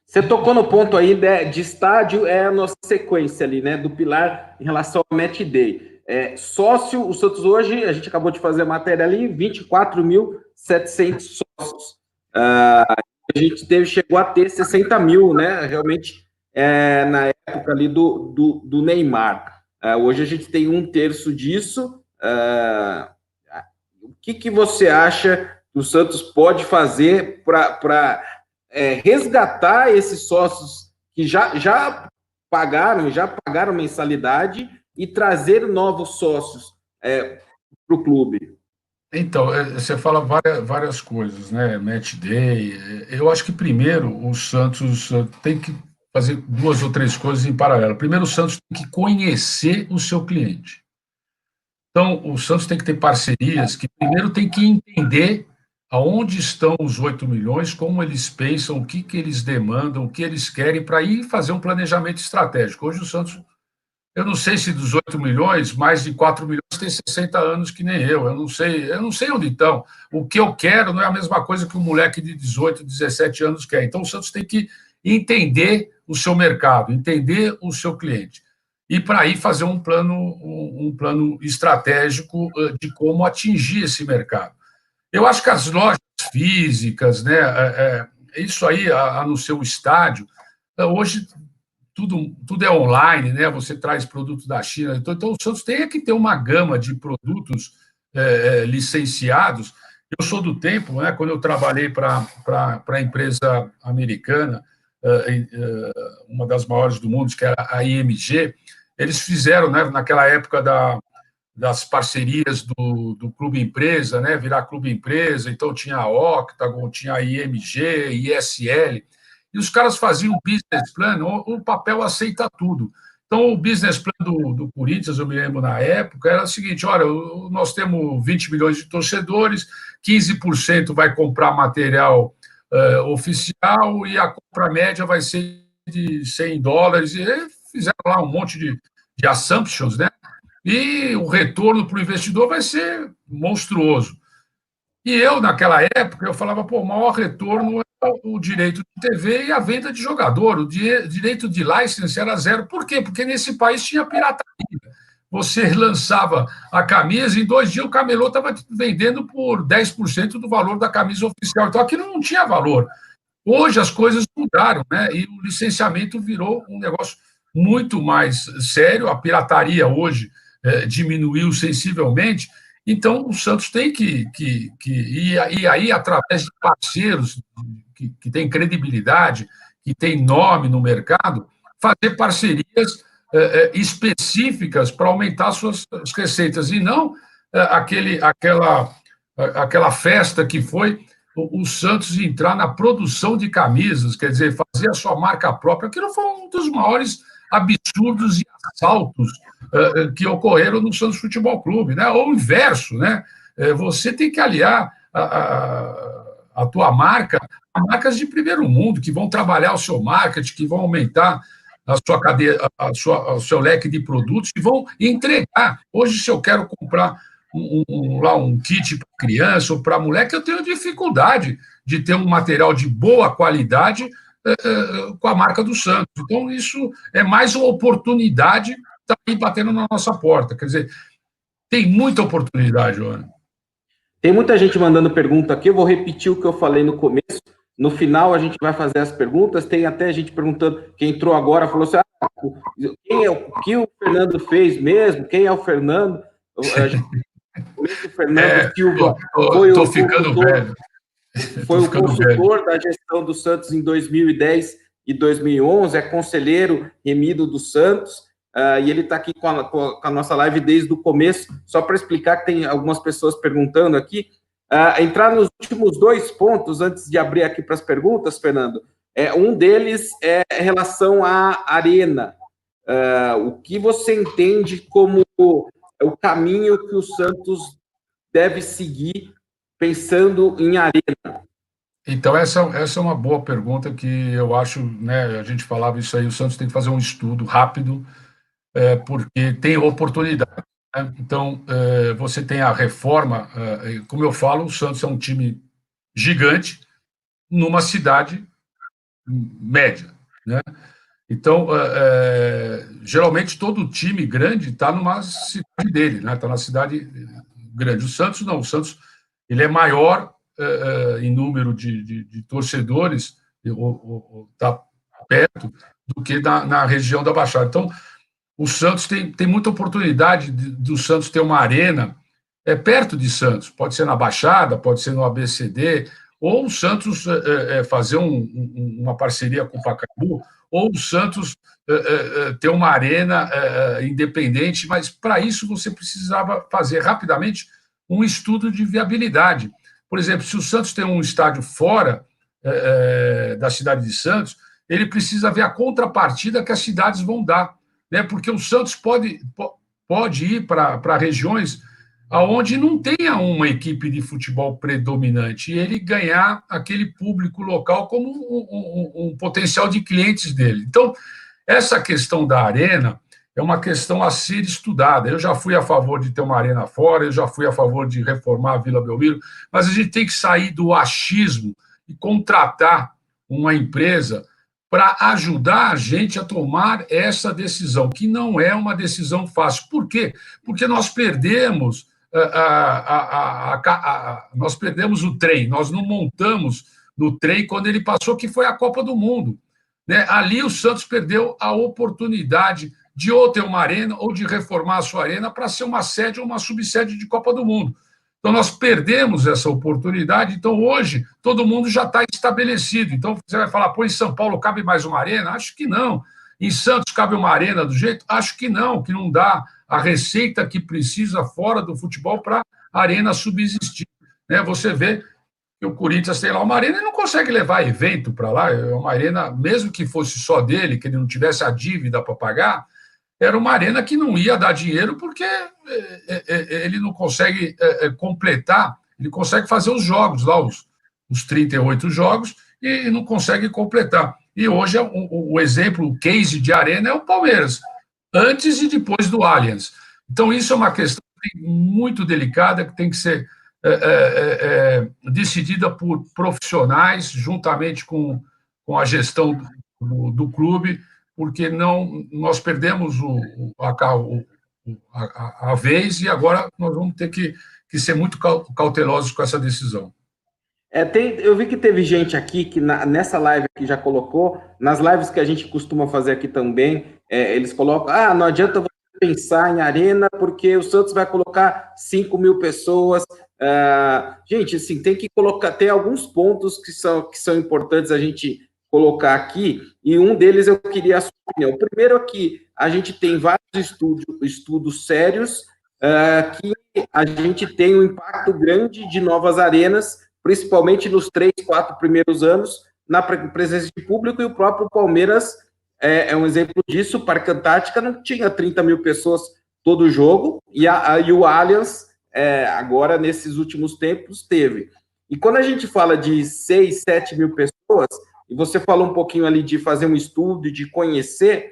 Você tocou no ponto aí de estádio, é a nossa sequência ali, né, do pilar em relação ao Match Day. Sócio, o Santos hoje, a gente acabou de fazer a matéria ali, 24.700 sócios. A gente chegou a ter 60 mil, né, realmente, na época ali do Neymar. Hoje a gente tem 1/3 disso. O que você acha que o Santos pode fazer para resgatar esses sócios que já pagaram mensalidade e trazer novos sócios para o clube? Então, você fala várias coisas, né? Match day. Eu acho que primeiro o Santos tem que fazer 2 ou 3 coisas em paralelo. Primeiro, o Santos tem que conhecer o seu cliente. Então, o Santos tem que ter parcerias que primeiro tem que entender aonde estão os 8 milhões, como eles pensam, o que eles demandam, o que eles querem, para ir fazer um planejamento estratégico. Hoje o Santos, eu não sei se dos 8 milhões, mais de 4 milhões têm 60 anos que nem eu não sei onde estão. O que eu quero não é a mesma coisa que um moleque de 18, 17 anos quer. Então o Santos tem que entender o seu mercado, entender o seu cliente. E para aí fazer um plano estratégico de como atingir esse mercado. Eu acho que as lojas físicas, né, isso aí, no seu estádio, hoje tudo é online, né? Você traz produtos da China. Então, o Santos tem que ter uma gama de produtos licenciados. Eu sou do tempo, né, quando eu trabalhei para a empresa americana, uma das maiores do mundo, que era a IMG, eles fizeram, né, naquela época das parcerias do Clube Empresa, né, virar Clube Empresa, então tinha a Octagon, tinha a IMG, ISL, e os caras faziam um business plan, o papel aceita tudo. Então, o business plan do Corinthians, eu me lembro na época, era o seguinte: olha, nós temos 20 milhões de torcedores, 15% vai comprar material oficial e a compra média vai ser de $100. E fizeram lá um monte de assumptions, né? E o retorno para o investidor vai ser monstruoso. E eu, naquela época, eu falava, pô, o maior retorno é o direito de TV e a venda de jogador. O direito de license era zero. Por quê? Porque nesse país tinha pirataria. Você lançava a camisa, em 2 dias o camelô estava vendendo por 10% do valor da camisa oficial. Então, aquilo não tinha valor. Hoje as coisas mudaram, né? E o licenciamento virou um negócio muito mais sério. A pirataria hoje diminuiu sensivelmente. Então, o Santos tem e aí, através de parceiros que têm credibilidade, que têm nome no mercado, fazer parcerias específicas para aumentar suas receitas, e não aquela festa que foi o Santos entrar na produção de camisas, quer dizer, fazer a sua marca própria. Aquilo foi um dos maiores absurdos e assaltos que ocorreram no Santos Futebol Clube, né? Ou o inverso, né? Você tem que aliar a tua marca a marcas de primeiro mundo, que vão trabalhar o seu marketing, que vão aumentar a sua cadeia, o seu leque de produtos, e vão entregar. Hoje, se eu quero comprar um kit para criança ou para moleque, eu tenho dificuldade de ter um material de boa qualidade com a marca do Santos. Então, isso é mais uma oportunidade que está aí batendo na nossa porta. Quer dizer, tem muita oportunidade, Joana. Tem muita gente mandando pergunta aqui, eu vou repetir o que eu falei no começo. No final a gente vai fazer as perguntas. Tem até gente perguntando, quem entrou agora falou assim: o que o Fernando fez mesmo? Quem é o Fernando? O Fernando Silva foi o consultor, foi o consultor da gestão do Santos em 2010 e 2011, é conselheiro remido do Santos. E ele está aqui com a nossa live desde o começo, só para explicar que tem algumas pessoas perguntando aqui. Entrar nos últimos 2 pontos, antes de abrir aqui para as perguntas, Fernando. Um deles é em relação à Arena. O que você entende como o caminho que o Santos deve seguir pensando em Arena? Então, essa é uma boa pergunta que eu acho, né, a gente falava isso aí, o Santos tem que fazer um estudo rápido, porque tem oportunidade. Né? Então, você tem a reforma, como eu falo, o Santos é um time gigante numa cidade média, né? Então, geralmente, todo time grande está numa cidade dele, né? Está na cidade grande. O Santos não. O Santos ele é maior em número de torcedores, está perto, do que na região da Baixada. Então, o Santos tem muita oportunidade do Santos ter uma arena perto de Santos. Pode ser na Baixada, pode ser no ABCD, ou o Santos fazer uma parceria com o Pacaembu, ou o Santos ter uma arena independente, mas para isso você precisava fazer rapidamente um estudo de viabilidade. Por exemplo, se o Santos tem um estádio fora da cidade de Santos, ele precisa ver a contrapartida que as cidades vão dar, né? Porque o Santos pode ir para regiões onde não tenha uma equipe de futebol predominante e ele ganhar aquele público local como um potencial de clientes dele. Então, essa questão da arena é uma questão a ser estudada. Eu já fui a favor de ter uma arena fora, eu já fui a favor de reformar a Vila Belmiro, mas a gente tem que sair do achismo e contratar uma empresa para ajudar a gente a tomar essa decisão, que não é uma decisão fácil. Por quê? Porque nós perdemos nós perdemos o trem, nós não montamos no trem quando ele passou, que foi a Copa do Mundo, né? Ali o Santos perdeu a oportunidade de ou ter uma arena ou de reformar a sua arena para ser uma sede ou uma subsede de Copa do Mundo. Então, nós perdemos essa oportunidade. Então, hoje, todo mundo já está estabelecido. Então, você vai falar, pô, em São Paulo cabe mais uma arena? Acho que não. Em Santos cabe uma arena do jeito? Acho que não dá a receita que precisa fora do futebol para a arena subsistir, né? Você vê que o Corinthians tem lá uma arena e não consegue levar evento para lá. É uma arena, mesmo que fosse só dele, que ele não tivesse a dívida para pagar, era uma arena que não ia dar dinheiro porque ele não consegue completar, ele consegue fazer os jogos lá, os 38 jogos, e não consegue completar. E hoje o exemplo, o case de arena é o Palmeiras, antes e depois do Allianz. Então, isso é uma questão muito delicada que tem que ser decidida por profissionais, juntamente com a gestão do clube, porque nós perdemos a vez e agora nós vamos ter que ser muito cautelosos com essa decisão. Eu vi que teve gente aqui que nessa live que já colocou, nas lives que a gente costuma fazer aqui também, eles colocam, não adianta você pensar em arena porque o Santos vai colocar 5 mil pessoas. Gente, assim, tem que colocar, tem alguns pontos que são importantes a gente colocar aqui, e um deles eu queria a sua opinião. Primeiro aqui, a gente tem vários estudos sérios que a gente tem um impacto grande de novas arenas, principalmente nos 3, 4 primeiros anos, na presença de público, e o próprio Palmeiras é um exemplo disso. O Parque Antártica não tinha 30 mil pessoas todo jogo, e o Allianz, agora, nesses últimos tempos, teve. E quando a gente fala de 6, 7 mil pessoas, e você falou um pouquinho ali de fazer um estudo, de conhecer,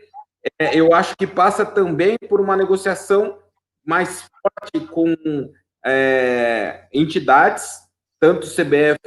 eu acho que passa também por uma negociação mais forte com entidades, tanto CBF,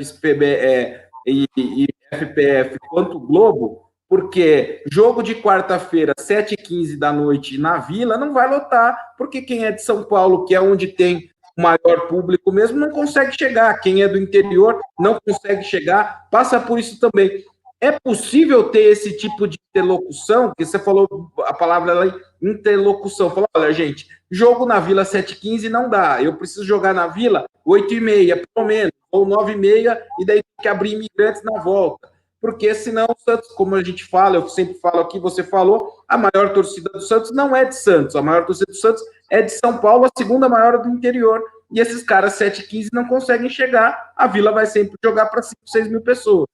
e FPF, quanto Globo, porque jogo de quarta-feira, 7h15 da noite, na Vila, não vai lotar, porque quem é de São Paulo, que é onde tem o maior público mesmo, não consegue chegar. Quem é do interior não consegue chegar, passa por isso também. É possível ter esse tipo de interlocução, que você falou a palavra lá, interlocução, falou, olha, gente, jogo na Vila 7h15 não dá, eu preciso jogar na Vila 8h30, pelo menos, ou 9h30, e daí tem que abrir imigrantes na volta, porque senão o Santos, como a gente fala, eu sempre falo aqui, você falou, a maior torcida do Santos não é de Santos, a maior torcida do Santos é de São Paulo, a segunda maior do interior, e esses caras 7h15 não conseguem chegar, a Vila vai sempre jogar para 5, 6 mil pessoas.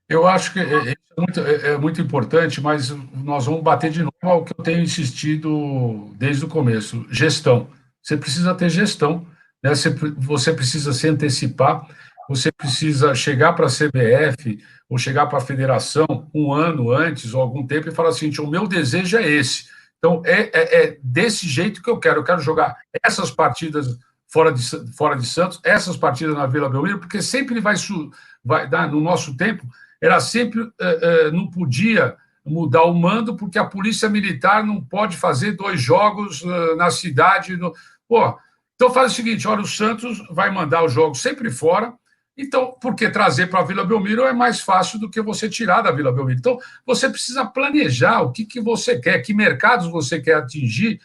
Eu acho que é muito importante, mas nós vamos bater de novo ao que eu tenho insistido desde o começo: gestão. Você precisa ter gestão, né? Você precisa se antecipar, você precisa chegar para a CBF ou chegar para a federação um ano antes ou algum tempo e falar assim: o meu desejo é esse. Então, é desse jeito que eu quero jogar essas partidas fora de Santos, essas partidas na Vila Belmiro, porque sempre vai dar, no nosso tempo, era sempre, não podia mudar o mando, porque a polícia militar não pode fazer 2 jogos na cidade. Pô, então faz o seguinte, olha, o Santos vai mandar os jogos sempre fora, então, porque trazer para a Vila Belmiro é mais fácil do que você tirar da Vila Belmiro. Então, você precisa planejar o que você quer, que mercados você quer atingir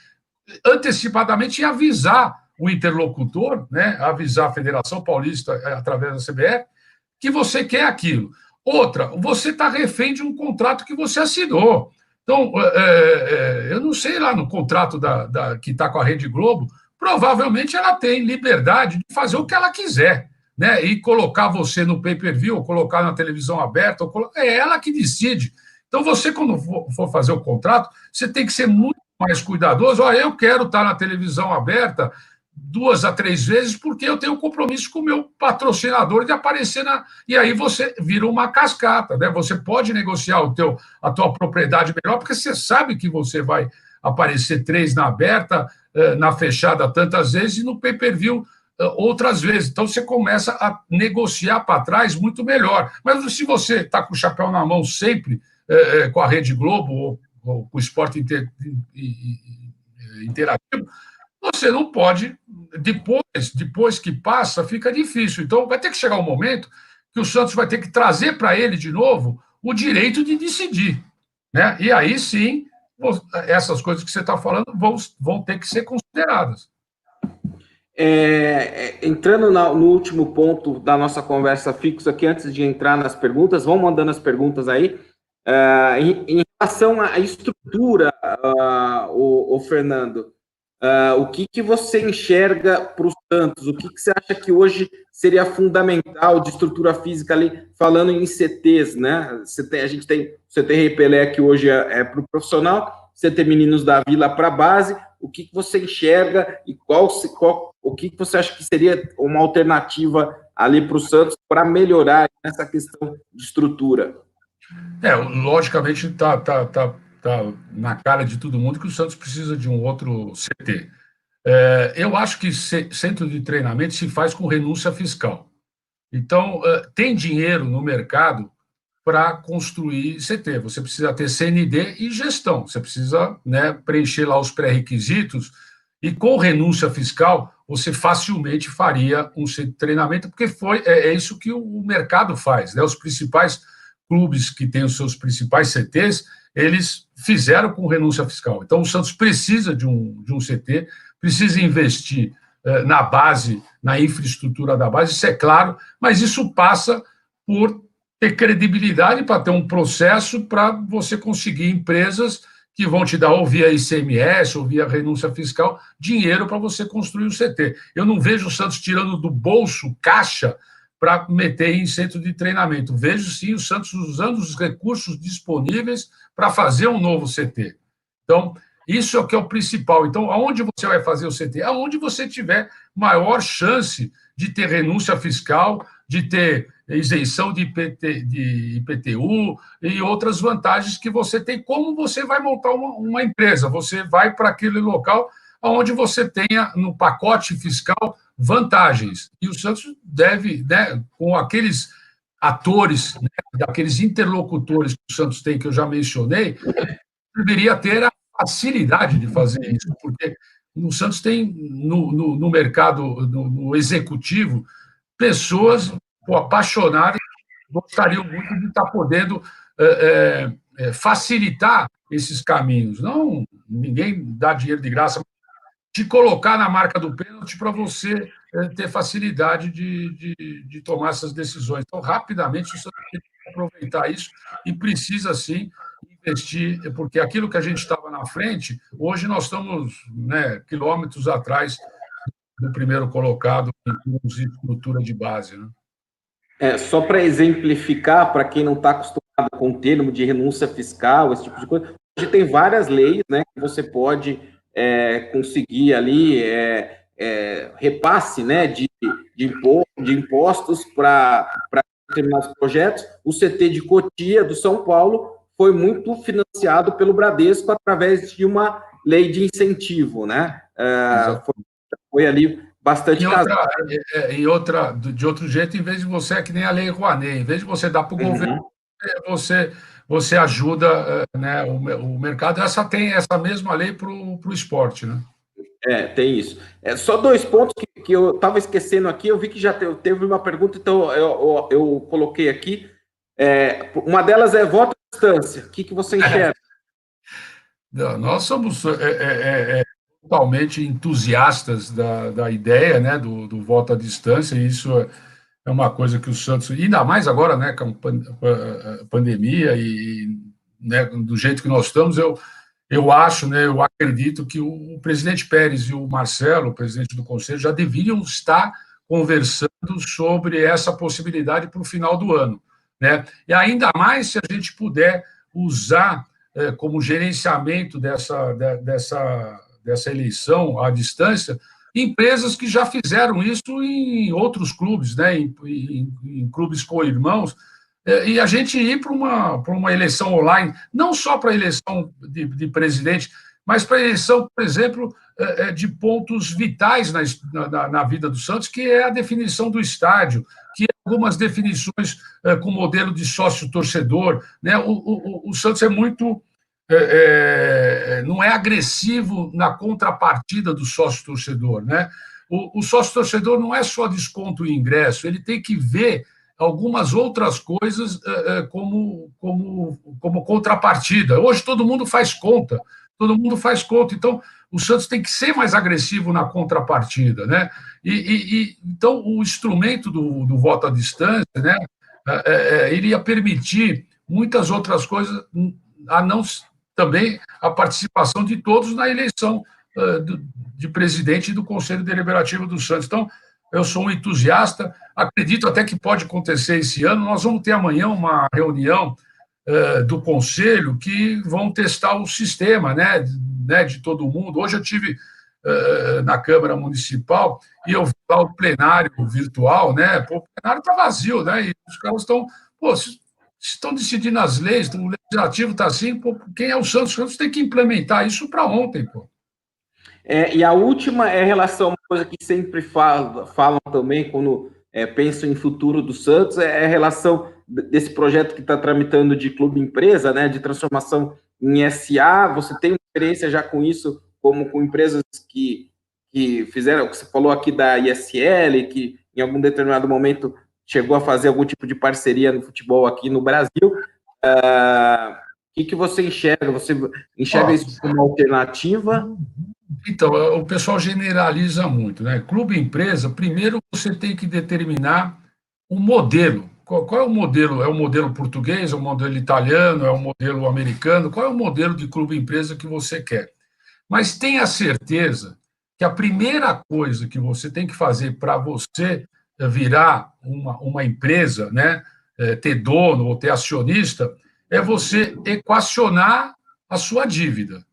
antecipadamente e avisar o interlocutor, né, avisar a Federação Paulista através da CBF, que você quer aquilo. Outra, você está refém de um contrato que você assinou. Então, eu não sei lá no contrato que está com a Rede Globo, provavelmente ela tem liberdade de fazer o que ela quiser, né? E colocar você no pay-per-view, ou colocar na televisão aberta, é ela que decide. Então, você, quando for fazer o contrato, você tem que ser muito mais cuidadoso. Olha, eu quero estar na televisão aberta 2 a 3 vezes, porque eu tenho um compromisso com o meu patrocinador de aparecer na. E aí você vira uma cascata, né? Você pode negociar a tua propriedade melhor, porque você sabe que você vai aparecer 3 na aberta, na fechada tantas vezes, e no pay-per-view outras vezes. Então você começa a negociar para trás muito melhor. Mas se você está com o chapéu na mão sempre, com a Rede Globo ou com o esporte interativo, você não pode, depois que passa, fica difícil. Então, vai ter que chegar um momento que o Santos vai ter que trazer para ele, de novo, o direito de decidir. Né? E aí, sim, essas coisas que você está falando vão ter que ser consideradas. Entrando no último ponto da nossa conversa fixa aqui, antes de entrar nas perguntas, vão mandando as perguntas aí. Em relação à estrutura, o Fernando, o que você enxerga para o Santos? O que você acha que hoje seria fundamental de estrutura física ali, falando em CTs, né? A gente tem o CT Rei Pelé, que hoje é para o profissional, CT Meninos da Vila para a base. O que você enxerga e o que você acha que seria uma alternativa ali para o Santos para melhorar essa questão de estrutura? Logicamente está na cara de todo mundo que o Santos precisa de um outro CT. Eu acho que centro de treinamento se faz com renúncia fiscal. Então, tem dinheiro no mercado para construir CT. Você precisa ter CND e gestão. Você precisa, né, preencher lá os pré-requisitos e com renúncia fiscal você facilmente faria um centro de treinamento, porque é isso que o mercado faz. Né? Os principais clubes que têm os seus principais CTs, eles fizeram com renúncia fiscal. Então, o Santos precisa de um CT, precisa investir na base, na infraestrutura da base, isso é claro, mas isso passa por ter credibilidade para ter um processo para você conseguir empresas que vão te dar, ou via ICMS, ou via renúncia fiscal, dinheiro para você construir o CT. Eu não vejo o Santos tirando do bolso caixa para meter em centro de treinamento. Vejo, sim, o Santos usando os recursos disponíveis para fazer um novo CT. Então, isso é o que é o principal. Então, aonde você vai fazer o CT? Aonde você tiver maior chance de ter renúncia fiscal, de ter isenção de IPTU e outras vantagens que você tem. Como você vai montar uma empresa? Você vai para aquele local onde você tenha no pacote fiscal vantagens. E o Santos deve, né, com aqueles atores, né, daqueles interlocutores que o Santos tem, que eu já mencionei, deveria ter a facilidade de fazer isso, porque o Santos tem no mercado, no executivo, pessoas apaixonadas que gostariam muito de estar podendo facilitar esses caminhos. Não, ninguém dá dinheiro de graça, te colocar na marca do pênalti para você ter facilidade de tomar essas decisões. Então, rapidamente, o Santos tem que aproveitar isso e precisa, sim, investir, porque aquilo que a gente estava na frente, hoje nós estamos, né, quilômetros atrás do primeiro colocado em termos de estrutura de base. Né? Só para exemplificar, para quem não está acostumado com o termo de renúncia fiscal, esse tipo de coisa, hoje tem várias leis, né, que você pode conseguir ali repasse, né, de impostos para determinados projetos. O CT de Cotia, do São Paulo, foi muito financiado pelo Bradesco através de uma lei de incentivo, né? Foi ali bastante de outro jeito, em vez de você, é que nem a Lei Rouanet, em vez de você dar para o governo você ajuda, né, o mercado. Tem essa mesma lei para o esporte, né? Tem isso. Só 2 pontos que eu estava esquecendo aqui, eu vi que já teve uma pergunta, então eu coloquei aqui. Uma delas é voto à distância. O que você enxerga? Nós somos totalmente entusiastas da ideia, né, do voto à distância, e isso é uma coisa que o Santos, ainda mais agora, né, com a pandemia e, né, do jeito que nós estamos, eu acho, né, eu acredito que o presidente Pérez e o Marcelo, o presidente do Conselho, já deveriam estar conversando sobre essa possibilidade para o final do ano, né? E ainda mais se a gente puder usar como gerenciamento dessa eleição à distância empresas que já fizeram isso em outros clubes, né? Em clubes co-irmãos, e a gente ir para uma eleição online, não só para a eleição de presidente, mas para a eleição, por exemplo, de pontos vitais na vida do Santos, que é a definição do estádio, que é algumas definições com modelo de sócio-torcedor. Né? O Santos é muito. Não é agressivo na contrapartida do sócio-torcedor. Né? O sócio-torcedor não é só desconto em ingresso, ele tem que ver algumas outras coisas como contrapartida. Hoje todo mundo faz conta, então o Santos tem que ser mais agressivo na contrapartida, né? Então o instrumento do voto à distância, né, iria permitir muitas outras coisas, a não também a participação de todos na eleição de presidente e do Conselho Deliberativo do Santos. Então, eu sou um entusiasta, acredito até que pode acontecer esse ano. Nós vamos ter amanhã uma reunião do Conselho que vão testar o sistema, né, de todo mundo. Hoje eu tive na Câmara Municipal e eu vi lá o plenário virtual, né? O plenário está vazio, né? E os caras estão decidindo as leis, o legislativo está assim, quem é o Santos? O Santos tem que implementar isso para ontem, pô. E a última é em relação a uma coisa que sempre falam também quando pensam em futuro do Santos, é a relação desse projeto que está tramitando de clube-empresa, né, de transformação em SA. Você tem experiência já com isso, como com empresas que fizeram, o que você falou aqui da ISL, que em algum determinado momento chegou a fazer algum tipo de parceria no futebol aqui no Brasil. O que você enxerga? Você enxerga isso como uma alternativa? Então, o pessoal generaliza muito, né? Clube empresa, primeiro você tem que determinar o modelo. Qual é o modelo? É o modelo português, é o modelo italiano, é o modelo americano? Qual é o modelo de clube empresa que você quer? Mas tenha certeza que a primeira coisa que você tem que fazer para você virar uma empresa, né? Ter dono ou ter acionista, é você equacionar a sua dívida.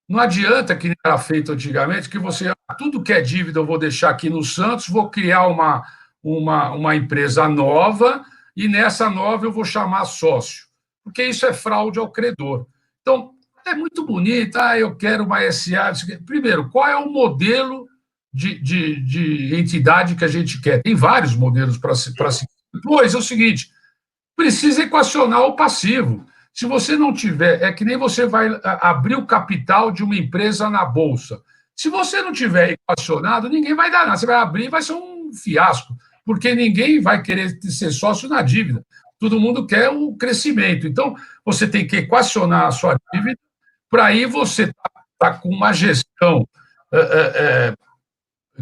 Não adianta, que era feito antigamente, que você, tudo que é dívida eu vou deixar aqui no Santos, vou criar uma empresa nova e nessa nova eu vou chamar sócio, porque isso é fraude ao credor. Então, é muito bonito, eu quero uma SA. Primeiro, qual é o modelo de entidade que a gente quer? Tem vários modelos para se. Depois é o seguinte, precisa equacionar o passivo. Se você não tiver, é que nem você vai abrir o capital de uma empresa na bolsa. Se você não tiver equacionado, ninguém vai dar nada. Você vai abrir e vai ser um fiasco, porque ninguém vai querer ser sócio na dívida. Todo mundo quer o crescimento. Então, você tem que equacionar a sua dívida, para aí você tá com uma gestão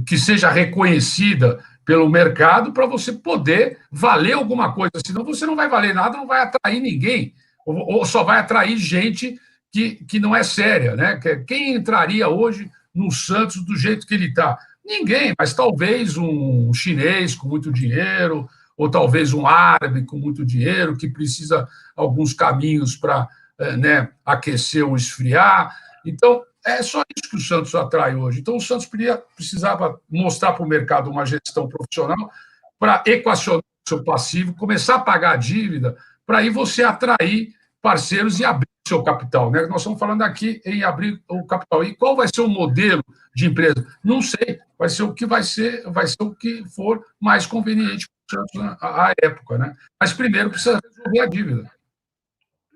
que seja reconhecida pelo mercado, para você poder valer alguma coisa. Senão você não vai valer nada, não vai atrair ninguém, ou só vai atrair gente que não é séria, né? Quem entraria hoje no Santos do jeito que ele está? Ninguém, mas talvez um chinês com muito dinheiro, ou talvez um árabe com muito dinheiro, que precisa alguns caminhos para né, aquecer ou esfriar. Então, é só isso que o Santos atrai hoje. Então, o Santos precisava mostrar para o mercado uma gestão profissional para equacionar o seu passivo, começar a pagar a dívida, para aí você atrair parceiros e abrir o seu capital. Né? Nós estamos falando aqui em abrir o capital. E qual vai ser o modelo de empresa? Não sei. Vai ser o que for mais conveniente para o Santos à época. Né? Mas primeiro precisa resolver a dívida.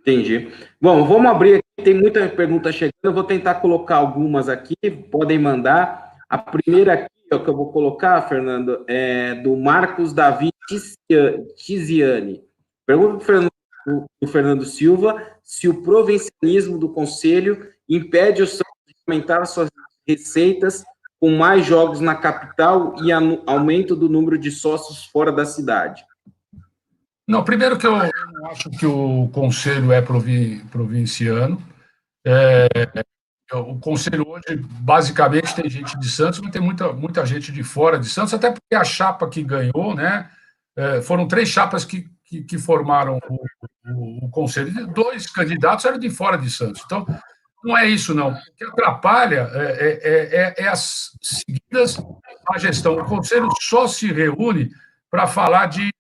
Entendi. Bom, vamos abrir aqui, tem muita pergunta chegando, eu vou tentar colocar algumas aqui, podem mandar. A primeira aqui, ó, que eu vou colocar, Fernando, é do Marcos Davi Tiziani. Pergunta do Fernando Silva se o provincianismo do Conselho impede o Santos de aumentar suas receitas com mais jogos na capital e aumento do número de sócios fora da cidade. Não, primeiro que eu não acho que o Conselho é provinciano. O Conselho hoje, basicamente, tem gente de Santos, mas tem muita gente de fora de Santos, até porque a chapa que ganhou, né, foram 3 chapas que formaram o Conselho. 2 candidatos eram de fora de Santos. Então, não é isso, não. O que atrapalha é as seguidas à gestão. O Conselho só se reúne para falar de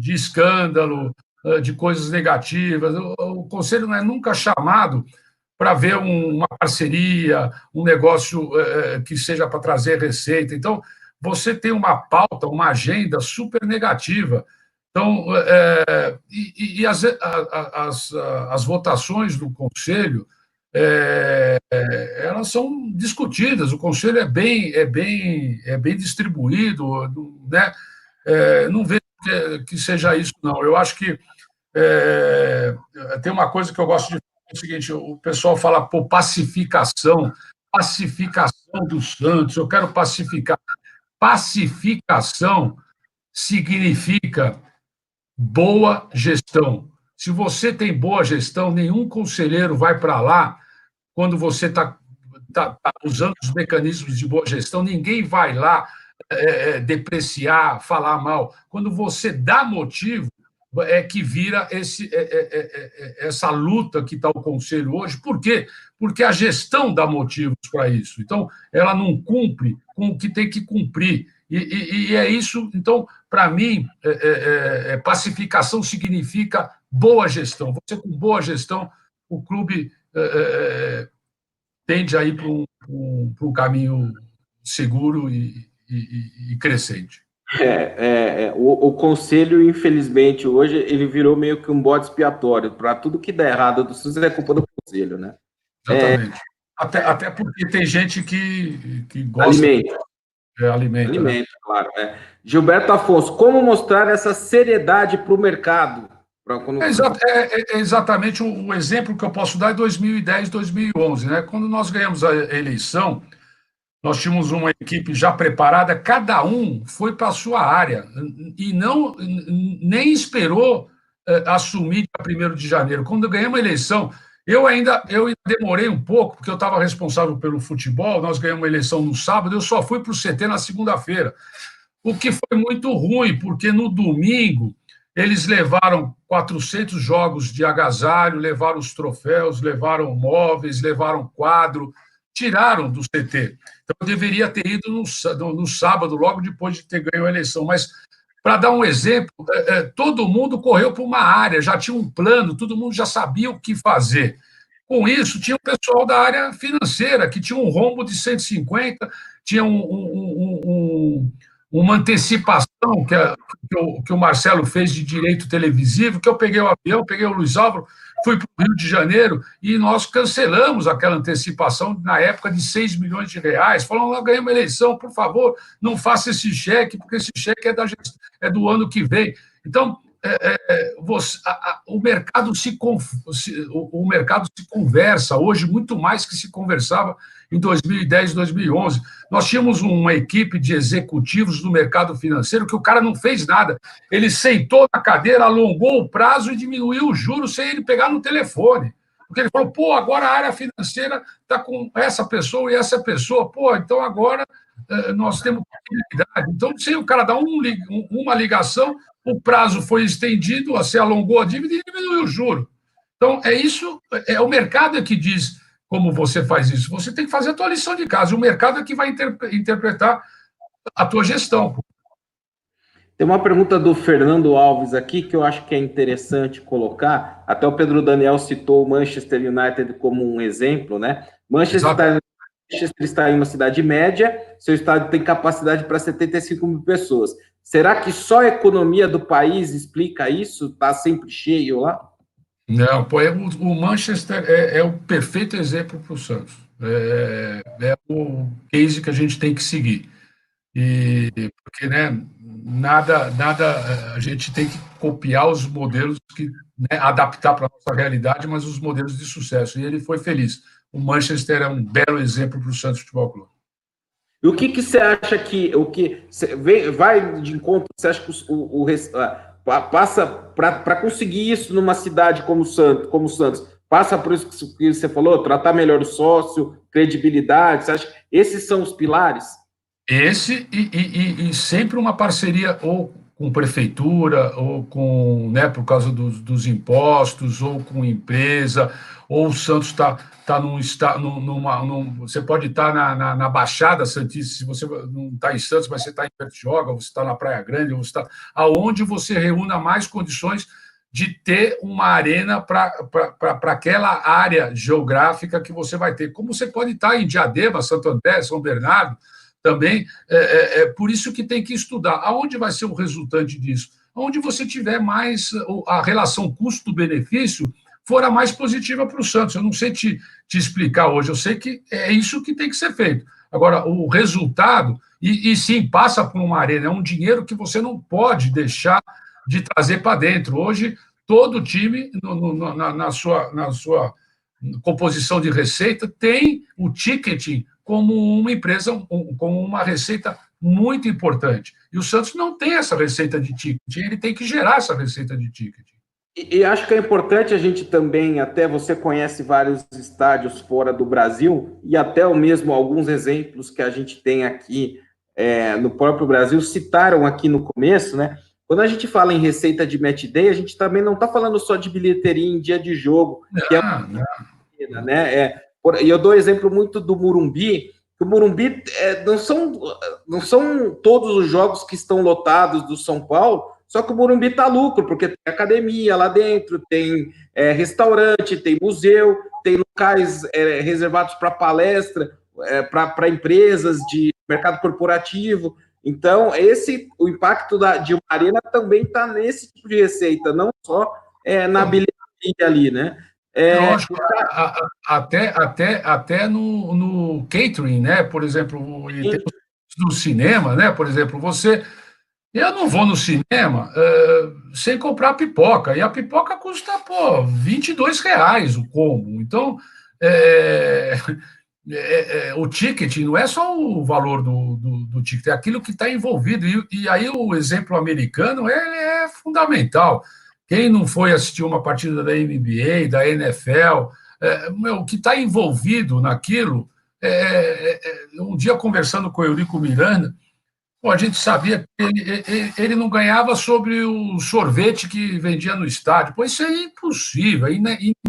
escândalo, de coisas negativas. O Conselho não é nunca chamado para ver uma parceria, um negócio que seja para trazer receita. Então, você tem uma pauta, uma agenda super negativa. Então, as votações do Conselho, elas são discutidas. O Conselho é bem distribuído, né? Não vejo que seja isso, não. Eu acho que tem uma coisa que eu gosto de falar, é o seguinte: o pessoal fala, pô, pacificação do Santos, eu quero pacificar. Pacificação significa boa gestão. Se você tem boa gestão, nenhum conselheiro vai para lá quando você está usando os mecanismos de boa gestão, ninguém vai lá depreciar, falar mal. Quando você dá motivo, é que vira essa luta que está o Conselho hoje. Por quê? Porque a gestão dá motivos para isso. Então, ela não cumpre com o que tem que cumprir. E é isso. Então, para mim, pacificação significa boa gestão. Você, com boa gestão, o clube tende a ir para um caminho seguro e crescente. O Conselho, infelizmente, hoje, ele virou meio que um bode expiatório. Para tudo que dá errado do SUS é culpa do Conselho, né? Exatamente. Até porque tem gente que gosta... Alimento, claro. Gilberto Afonso, como mostrar essa seriedade para o mercado? Exatamente o exemplo que eu posso dar é 2010, 2011, né? Quando nós ganhamos a eleição, nós tínhamos uma equipe já preparada, cada um foi para a sua área e nem esperou assumir dia 1º de janeiro. Quando ganhamos a eleição, eu ainda demorei um pouco, porque eu estava responsável pelo futebol, nós ganhamos a eleição no sábado, eu só fui para o CT na segunda-feira, o que foi muito ruim, porque no domingo eles levaram 400 jogos de agasalho, levaram os troféus, levaram móveis, levaram quadro, tiraram do CT. Então, eu deveria ter ido no sábado, logo depois de ter ganho a eleição. Mas, para dar um exemplo, todo mundo correu para uma área, já tinha um plano, todo mundo já sabia o que fazer. Com isso, tinha o pessoal da área financeira, que tinha um rombo de 150, tinha uma antecipação que o Marcelo fez de direito televisivo, que eu peguei o avião, peguei o Luiz Álvaro, fui para o Rio de Janeiro e nós cancelamos aquela antecipação na época de 6 milhões de reais. Falamos, nós ganhamos a eleição, por favor, não faça esse cheque, porque esse cheque é do ano que vem. Então, o mercado se conversa hoje muito mais que se conversava em 2010, 2011. Nós tínhamos uma equipe de executivos do mercado financeiro que o cara não fez nada. Ele sentou na cadeira, alongou o prazo e diminuiu o juros sem ele pegar no telefone. Porque ele falou, pô, agora a área financeira está com essa pessoa e essa pessoa, pô, então agora nós temos possibilidade. Então, se o cara dá uma ligação, o prazo foi estendido, você alongou a dívida e diminuiu o juro. Então, é o mercado que diz como você faz isso. Você tem que fazer a tua lição de casa. O mercado é que vai interpretar a tua gestão. Tem uma pergunta do Fernando Alves aqui que eu acho que é interessante colocar. Até o Pedro Daniel citou o Manchester United como um exemplo, né? Manchester está em uma cidade média, seu estádio tem capacidade para 75 mil pessoas. Será que só a economia do país explica isso? Está sempre cheio lá? Não, pô, o Manchester é o perfeito exemplo para o Santos. É o case que a gente tem que seguir. E porque, né, a gente tem que copiar os modelos que, né, adaptar para a nossa realidade, mas os modelos de sucesso. E ele foi feliz. O Manchester é um belo exemplo para o Santos Futebol Clube. E o que você acha que vai de encontro? Você acha que passa para conseguir isso numa cidade como Santos? Passa por isso que você falou, tratar melhor o sócio, credibilidade. Você acha que esses são os pilares? Esse e sempre uma parceria ou com prefeitura, ou com, né, por causa dos impostos, ou com empresa, ou o Santos está você pode estar na Baixada Santista, se você não está em Santos, mas você está em Bertioga, ou você está na Praia Grande, ou você está aonde você reúna mais condições de ter uma arena para aquela área geográfica que você vai ter. Como você pode estar em Diadema, Santo André, São Bernardo, também, por isso que tem que estudar. Aonde vai ser o resultante disso? Onde você tiver mais, a relação custo-benefício for a mais positiva para o Santos. Eu não sei te explicar hoje, eu sei que é isso que tem que ser feito. Agora, o resultado, e sim, passa por uma arena, é um dinheiro que você não pode deixar de trazer para dentro. Hoje, todo time, na sua composição de receita, tem o ticketing como uma empresa, como uma receita muito importante. E o Santos não tem essa receita de ticketing, ele tem que gerar essa receita de ticketing. E acho que é importante a gente também, até você conhece vários estádios fora do Brasil, e até o mesmo alguns exemplos que a gente tem aqui no próprio Brasil, citaram aqui no começo, né? Quando a gente fala em receita de match day, a gente também não está falando só de bilheteria em dia de jogo, que é uma, né? E eu dou exemplo muito do Morumbi, que o Morumbi não são todos os jogos que estão lotados do São Paulo, só que o Morumbi está lucro, porque tem academia lá dentro, tem restaurante, tem museu, tem locais reservados para palestra, para empresas de mercado corporativo. Então, o impacto de uma arena também está nesse tipo de receita, não só na bilheteria ali, né? Lógico, até no catering, né? Por exemplo, no cinema, né? Por exemplo, eu não vou no cinema sem comprar pipoca, e a pipoca custa, pô, R$ 22 o combo. Então, o ticket não é só o valor do ticket, é aquilo que está envolvido. E aí o exemplo americano ele é fundamental. Quem não foi assistir uma partida da NBA, da NFL, o que está envolvido naquilo, um dia conversando com o Eurico Miranda, a gente sabia que ele não ganhava sobre o sorvete que vendia no estádio. Pô, isso é impossível, é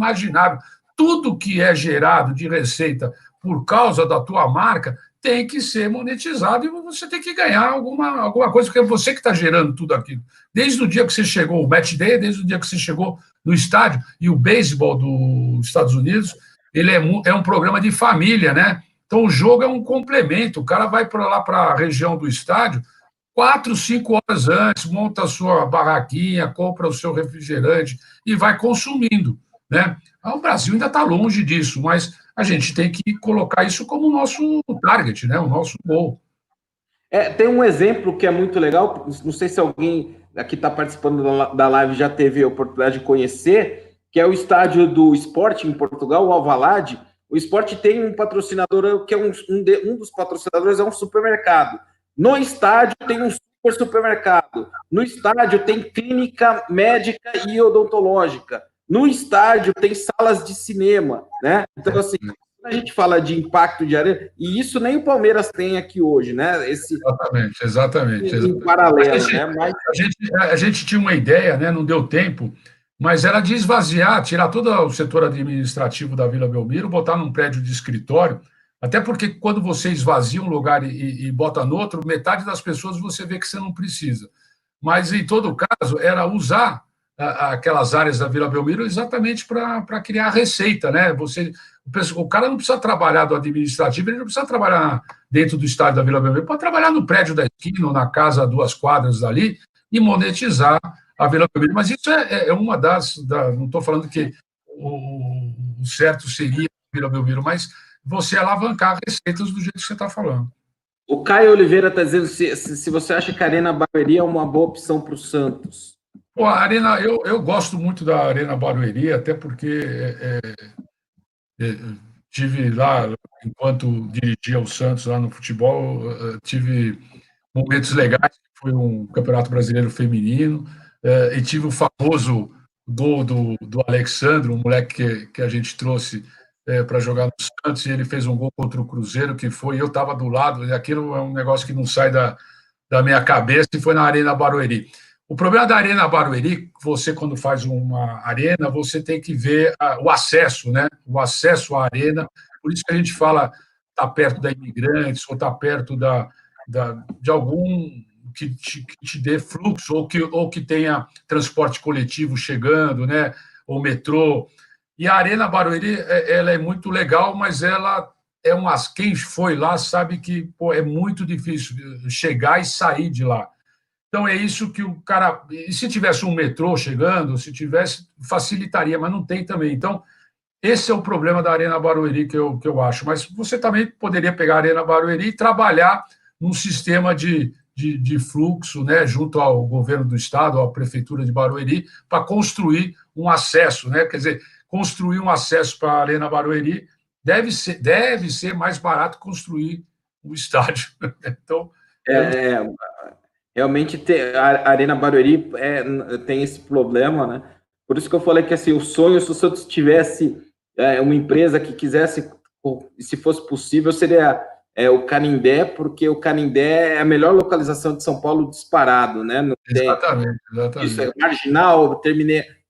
inimaginável. Tudo que é gerado de receita por causa da tua marca tem que ser monetizado e você tem que ganhar alguma coisa, porque é você que está gerando tudo aquilo. Desde o dia que você chegou, o match day, desde o dia que você chegou no estádio, e o beisebol dos Estados Unidos, ele é um programa de família, né? Então o jogo é um complemento, o cara vai para lá para a região do estádio 4, 5 horas antes, monta a sua barraquinha, compra o seu refrigerante e vai consumindo, né? O Brasil ainda está longe disso, mas a gente tem que colocar isso como o nosso target, né? O nosso gol. Tem um exemplo que é muito legal, não sei se alguém aqui está participando da live já teve a oportunidade de conhecer, que é o estádio do Sport em Portugal, o Alvalade. O Sport tem um patrocinador, que é um dos patrocinadores é um supermercado. No estádio tem um supermercado. No estádio tem clínica médica e odontológica. No estádio tem salas de cinema, né? Então, assim, quando a gente fala de impacto de arena, e isso nem o Palmeiras tem aqui hoje, né? Exatamente. Em paralelo, né? Mas a gente tinha uma ideia, né? Não deu tempo, mas era de esvaziar, tirar todo o setor administrativo da Vila Belmiro, botar num prédio de escritório, até porque quando você esvazia um lugar e bota no outro, metade das pessoas você vê que você não precisa. Mas, em todo caso, era usar aquelas áreas da Vila Belmiro exatamente para criar receita, né? O cara não precisa trabalhar do administrativo, ele não precisa trabalhar dentro do estádio da Vila Belmiro, pode trabalhar no prédio da esquina ou na casa a 2 quadras dali e monetizar a Vila Belmiro. Mas isso é uma não estou falando que o certo seria a Vila Belmiro, mas você alavancar receitas do jeito que você está falando. O Caio Oliveira está dizendo se você acha que a Arena Barueri é uma boa opção para o Santos. Pô, a Arena, eu gosto muito da Arena Barueri, até porque tive lá, enquanto dirigia o Santos lá no futebol, tive momentos legais, foi um Campeonato Brasileiro Feminino, e tive o famoso gol do Alexandre, um moleque que a gente trouxe para jogar no Santos, e ele fez um gol contra o Cruzeiro, que foi, eu estava do lado, e aquilo é um negócio que não sai da minha cabeça, e foi na Arena Barueri. O problema da Arena Barueri, você quando faz uma arena, você tem que ver o acesso, né? O acesso à arena, por isso que a gente fala tá perto da Imigrantes, ou tá perto de algum que te dê fluxo, ou que tenha transporte coletivo chegando, né? Ou metrô. E a Arena Barueri, ela é muito legal, mas ela quem foi lá sabe que pô, é muito difícil chegar e sair de lá. Então é isso que o cara. E se tivesse um metrô chegando, se tivesse, facilitaria, mas não tem também. Então, esse é o problema da Arena Barueri que eu acho. Mas você também poderia pegar a Arena Barueri e trabalhar num sistema de fluxo, né, junto ao governo do estado, à prefeitura de Barueri, para construir um acesso, né? Quer dizer, construir um acesso para a Arena Barueri deve ser mais barato construir um estádio. Então, realmente a Arena Barueri tem esse problema, né? Por isso que eu falei que assim, o sonho, se o Santos tivesse uma empresa que quisesse, se fosse possível, seria o Canindé, porque o Canindé é a melhor localização de São Paulo disparado, né? Exatamente. Isso é marginal,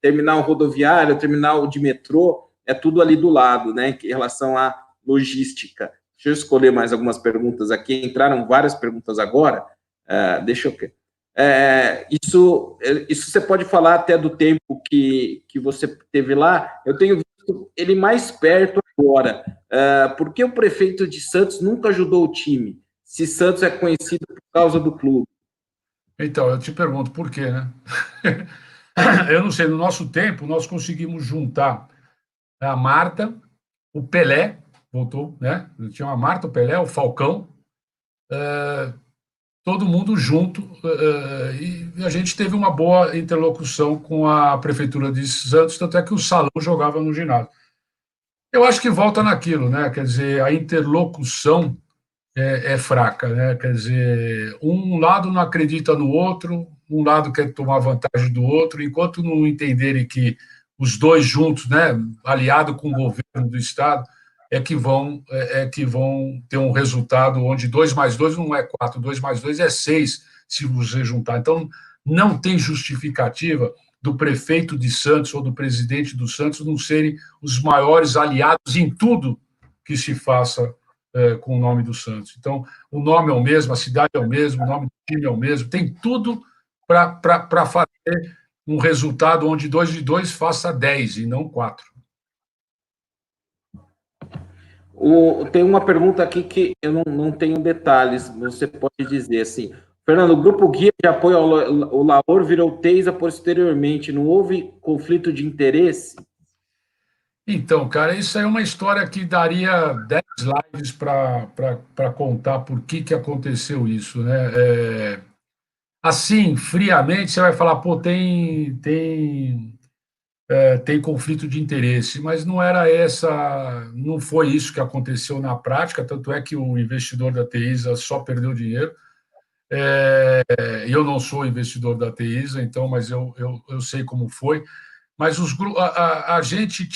terminal rodoviário, terminal de metrô, é tudo ali do lado, né? Em relação à logística. Deixa eu escolher mais algumas perguntas aqui. Entraram várias perguntas agora. Deixa eu ver. Isso você pode falar até do tempo que você teve lá. Eu tenho visto ele mais perto agora. Por que o prefeito de Santos nunca ajudou o time? Se Santos é conhecido por causa do clube. Então, eu te pergunto por quê, né? Eu não sei, no nosso tempo, nós conseguimos juntar a Marta, o Pelé, voltou, né? Tinha a Marta, o Pelé, o Falcão, todo mundo junto, e a gente teve uma boa interlocução com a Prefeitura de Santos, tanto é que o Salão jogava no ginásio. Eu acho que volta naquilo, né? Quer dizer, a interlocução é fraca, né? Quer dizer, um lado não acredita no outro, um lado quer tomar vantagem do outro, enquanto não entenderem que os dois juntos, né, aliado com o governo do estado, que vão ter um resultado onde 2 mais 2 não é 4, 2 mais 2 é 6, se você juntar. Então, não tem justificativa do prefeito de Santos ou do presidente do Santos não serem os maiores aliados em tudo que se faça com o nome do Santos. Então, o nome é o mesmo, a cidade é o mesmo, o nome do time é o mesmo, tem tudo para fazer um resultado onde 2 de 2 faça 10 e não 4. Tem uma pergunta aqui que eu não tenho detalhes, você pode dizer assim. Fernando, o Grupo Guia de apoio ao Laor virou Teisa posteriormente, não houve conflito de interesse? Então, cara, isso aí é uma história que daria 10 lives para contar por que aconteceu isso, né? Assim, friamente, você vai falar, pô, tem conflito de interesse, mas não foi isso que aconteceu na prática, tanto é que o investidor da Teisa só perdeu dinheiro. Eu não sou investidor da Teisa, então, mas eu sei como foi. Mas a gente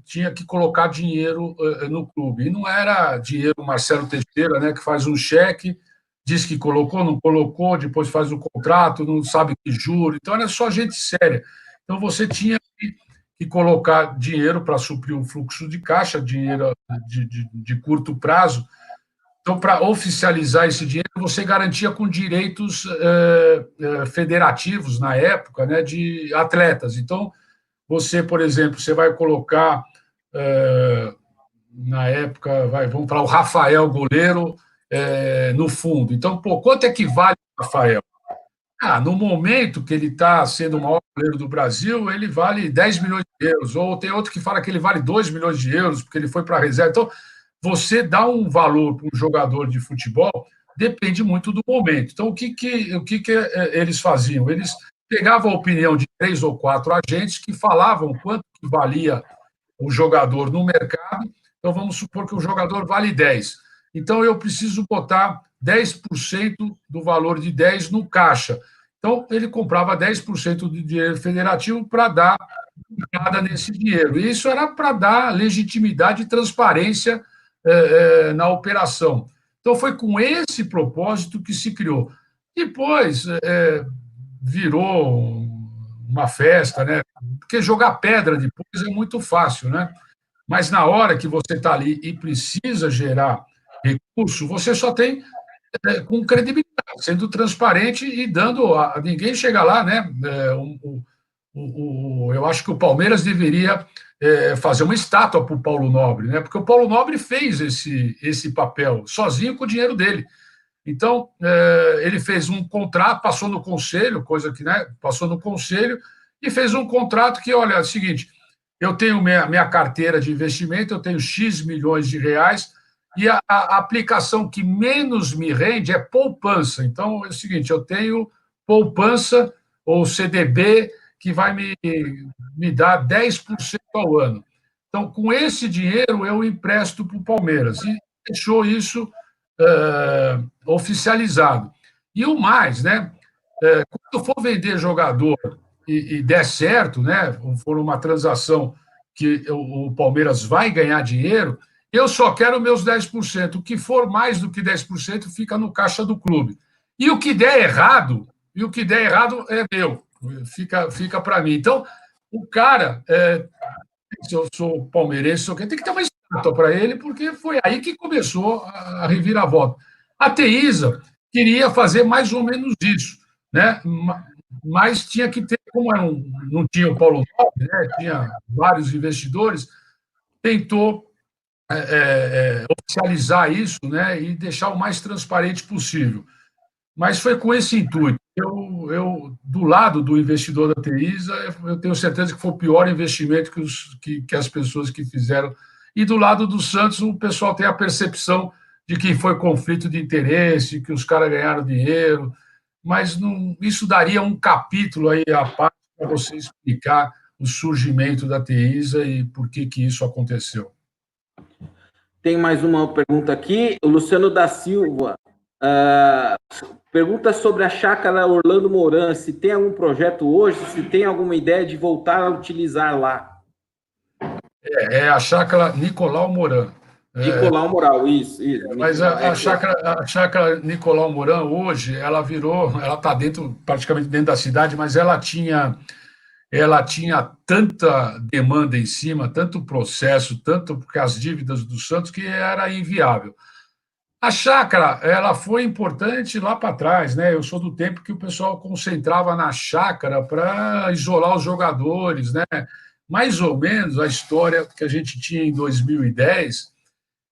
tinha que colocar dinheiro no clube. E não era dinheiro Marcelo Teixeira, né, que faz um cheque, diz que colocou, não colocou, depois faz o contrato, não sabe que juro. Então, era só gente séria. Então, você tinha que colocar dinheiro para suprir um fluxo de caixa, dinheiro de curto prazo. Então, para oficializar esse dinheiro, você garantia com direitos federativos, na época, né, de atletas. Então, você, por exemplo, você vai colocar, na época, vamos falar, o Rafael, goleiro, no fundo. Então, pô, quanto é que vale o Rafael? No momento que ele está sendo o maior goleiro do Brasil, ele vale 10 milhões de euros, ou tem outro que fala que ele vale 2 milhões de euros, porque ele foi para a reserva. Então, você dá um valor para um jogador de futebol, depende muito do momento. Então, o que eles faziam? Eles pegavam a opinião de 3 ou 4 agentes que falavam quanto que valia o jogador no mercado. Então, vamos supor que o jogador vale 10. Então, eu preciso botar 10% do valor de 10 no caixa. Então, ele comprava 10% do dinheiro federativo para dar nada nesse dinheiro. E isso era para dar legitimidade e transparência na operação. Então, foi com esse propósito que se criou. Depois, virou uma festa, né? Porque jogar pedra depois é muito fácil, né? Mas na hora que você está ali e precisa gerar recurso, você só tem com credibilidade, sendo transparente e dando. Ninguém chega lá, né? Eu acho que o Palmeiras deveria fazer uma estátua para o Paulo Nobre, né? Porque o Paulo Nobre fez esse papel sozinho com o dinheiro dele. Então, ele fez um contrato, passou no conselho, coisa que, né, passou no conselho, e fez um contrato que, olha, é o seguinte, eu tenho minha carteira de investimento, eu tenho X milhões de reais, e a aplicação que menos me rende é poupança. Então, é o seguinte, eu tenho poupança ou CDB que vai me dar 10% ao ano. Então, com esse dinheiro, eu empresto para o Palmeiras. E deixou isso oficializado. E o mais, né? Quando for vender jogador e der certo, né? For uma transação que o Palmeiras vai ganhar dinheiro, eu só quero meus 10%. O que for mais do que 10% fica no caixa do clube. E o que der errado, é meu, fica para mim. Então, o cara, se eu sou palmeirense, tem que ter uma estátua para ele, porque foi aí que começou a reviravolta. A Teisa queria fazer mais ou menos isso, né? Mas tinha que ter, como não tinha o Paulo Nobre, né? Tinha vários investidores, tentou oficializar isso, né? E deixar o mais transparente possível. Mas foi com esse intuito. Do lado do investidor da Teisa, eu tenho certeza que foi o pior investimento que as pessoas que fizeram. E do lado do Santos, o pessoal tem a percepção de que foi conflito de interesse, que os caras ganharam dinheiro, mas não, isso daria um capítulo aí à parte para você explicar o surgimento da Teisa e por que isso aconteceu. Tem mais uma pergunta aqui, o Luciano da Silva. Pergunta sobre a chácara Orlando Moran, se tem algum projeto hoje, se tem alguma ideia de voltar a utilizar lá. É a chácara Nicolau Moran. Nicolau Moral, isso. Mas a chácara Nicolau Moran, hoje, ela está praticamente dentro da cidade, mas ela tinha tanta demanda em cima, tanto processo, tanto porque as dívidas do Santos, que era inviável. A chácara, ela foi importante lá para trás, né? Eu sou do tempo que o pessoal concentrava na chácara para isolar os jogadores, né? Mais ou menos a história que a gente tinha em 2010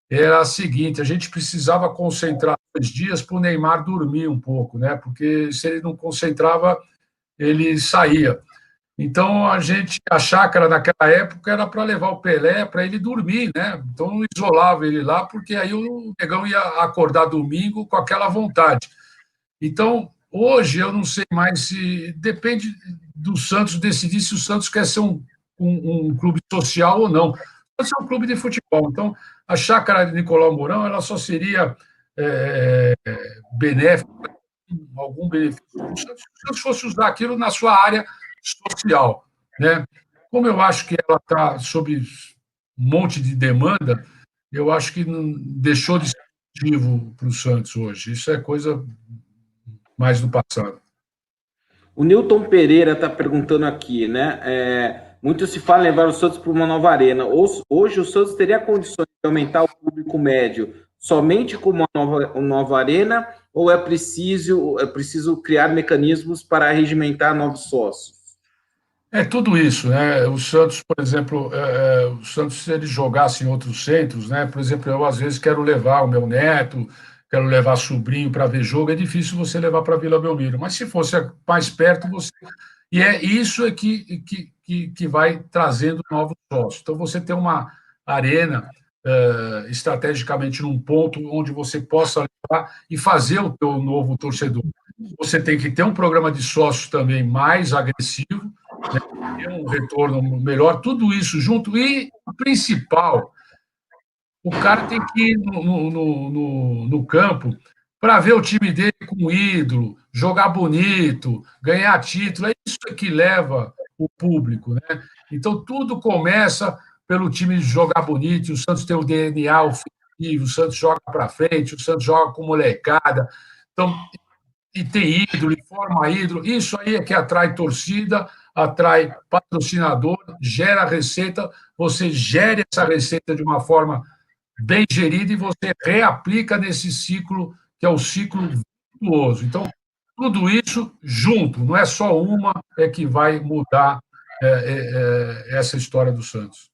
era a seguinte: a gente precisava concentrar 2 dias para o Neymar dormir um pouco, né? Porque se ele não concentrava, ele saía. Então, a chácara naquela época era para levar o Pelé para ele dormir, né? Então, isolava ele lá, porque aí o negão ia acordar domingo com aquela vontade. Então, hoje, eu não sei mais se. Depende do Santos decidir se o Santos quer ser um clube social ou não. Pode ser um clube de futebol. Então, a chácara de Nicolau Mourão ela só seria benéfica, algum benefício para o Santos, se o Santos fosse usar aquilo na sua área social, né? Como eu acho que ela está sob um monte de demanda, eu acho que não deixou de ser motivo para o Santos hoje. Isso é coisa mais do passado. O Newton Pereira está perguntando aqui, né? Muito se fala em levar o Santos para uma nova arena. Hoje o Santos teria condições de aumentar o público médio somente com uma nova arena, ou é preciso criar mecanismos para regimentar novos sócios? É tudo isso, né? O Santos, por exemplo, o Santos, se ele jogasse em outros centros, né? Por exemplo, eu às vezes quero levar o meu neto, quero levar sobrinho para ver jogo, é difícil você levar para Vila Belmiro. Mas se fosse mais perto, você... E é isso que vai trazendo novos sócios. Então, você tem uma arena estrategicamente num ponto onde você possa levar e fazer o teu novo torcedor. Você tem que ter um programa de sócios também mais agressivo, né, ter um retorno melhor, tudo isso junto. E o principal, o cara tem que ir no campo para ver o time dele com ídolo, jogar bonito, ganhar título. É isso que leva o público, né? Então, tudo começa pelo time jogar bonito. O Santos tem o DNA ofensivo, o Santos joga para frente, o Santos joga com molecada. Então, e tem ídolo, e forma ídolo. Isso aí é que atrai torcida, atrai patrocinador, gera receita. Você gere essa receita de uma forma bem gerida e você reaplica nesse ciclo, que é o ciclo virtuoso. Então, tudo isso junto, não é só uma que vai mudar essa história do Santos.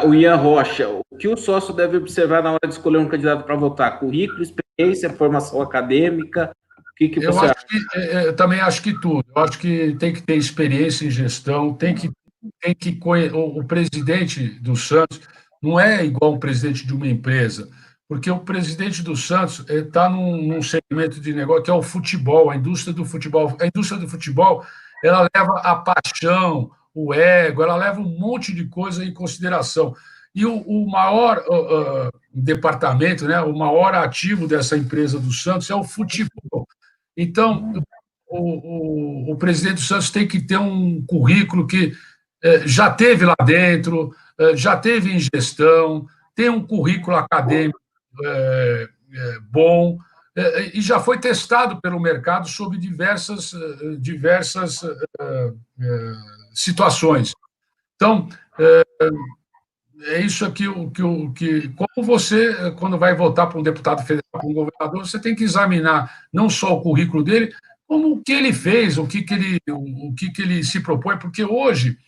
O Ian Rocha, o que o sócio deve observar na hora de escolher um candidato para votar? Currículo, experiência, formação acadêmica? O que você acha? Eu também acho que tudo. Eu acho que tem que ter experiência em gestão, o presidente do Santos não é igual um presidente de uma empresa, porque o presidente do Santos está num segmento de negócio que é o futebol, a indústria do futebol. A indústria do futebol, ela leva a paixão, o ego, ela leva um monte de coisa em consideração. E o maior departamento, né, o maior ativo dessa empresa do Santos é o futebol. Então, o presidente do Santos tem que ter um currículo que já teve lá dentro, já teve em gestão, tem um currículo acadêmico bom, e já foi testado pelo mercado sob diversas situações. Então, é isso aqui como você, quando vai votar para um deputado federal, para um governador, você tem que examinar não só o currículo dele, como o que ele fez, o que ele se propõe, porque hoje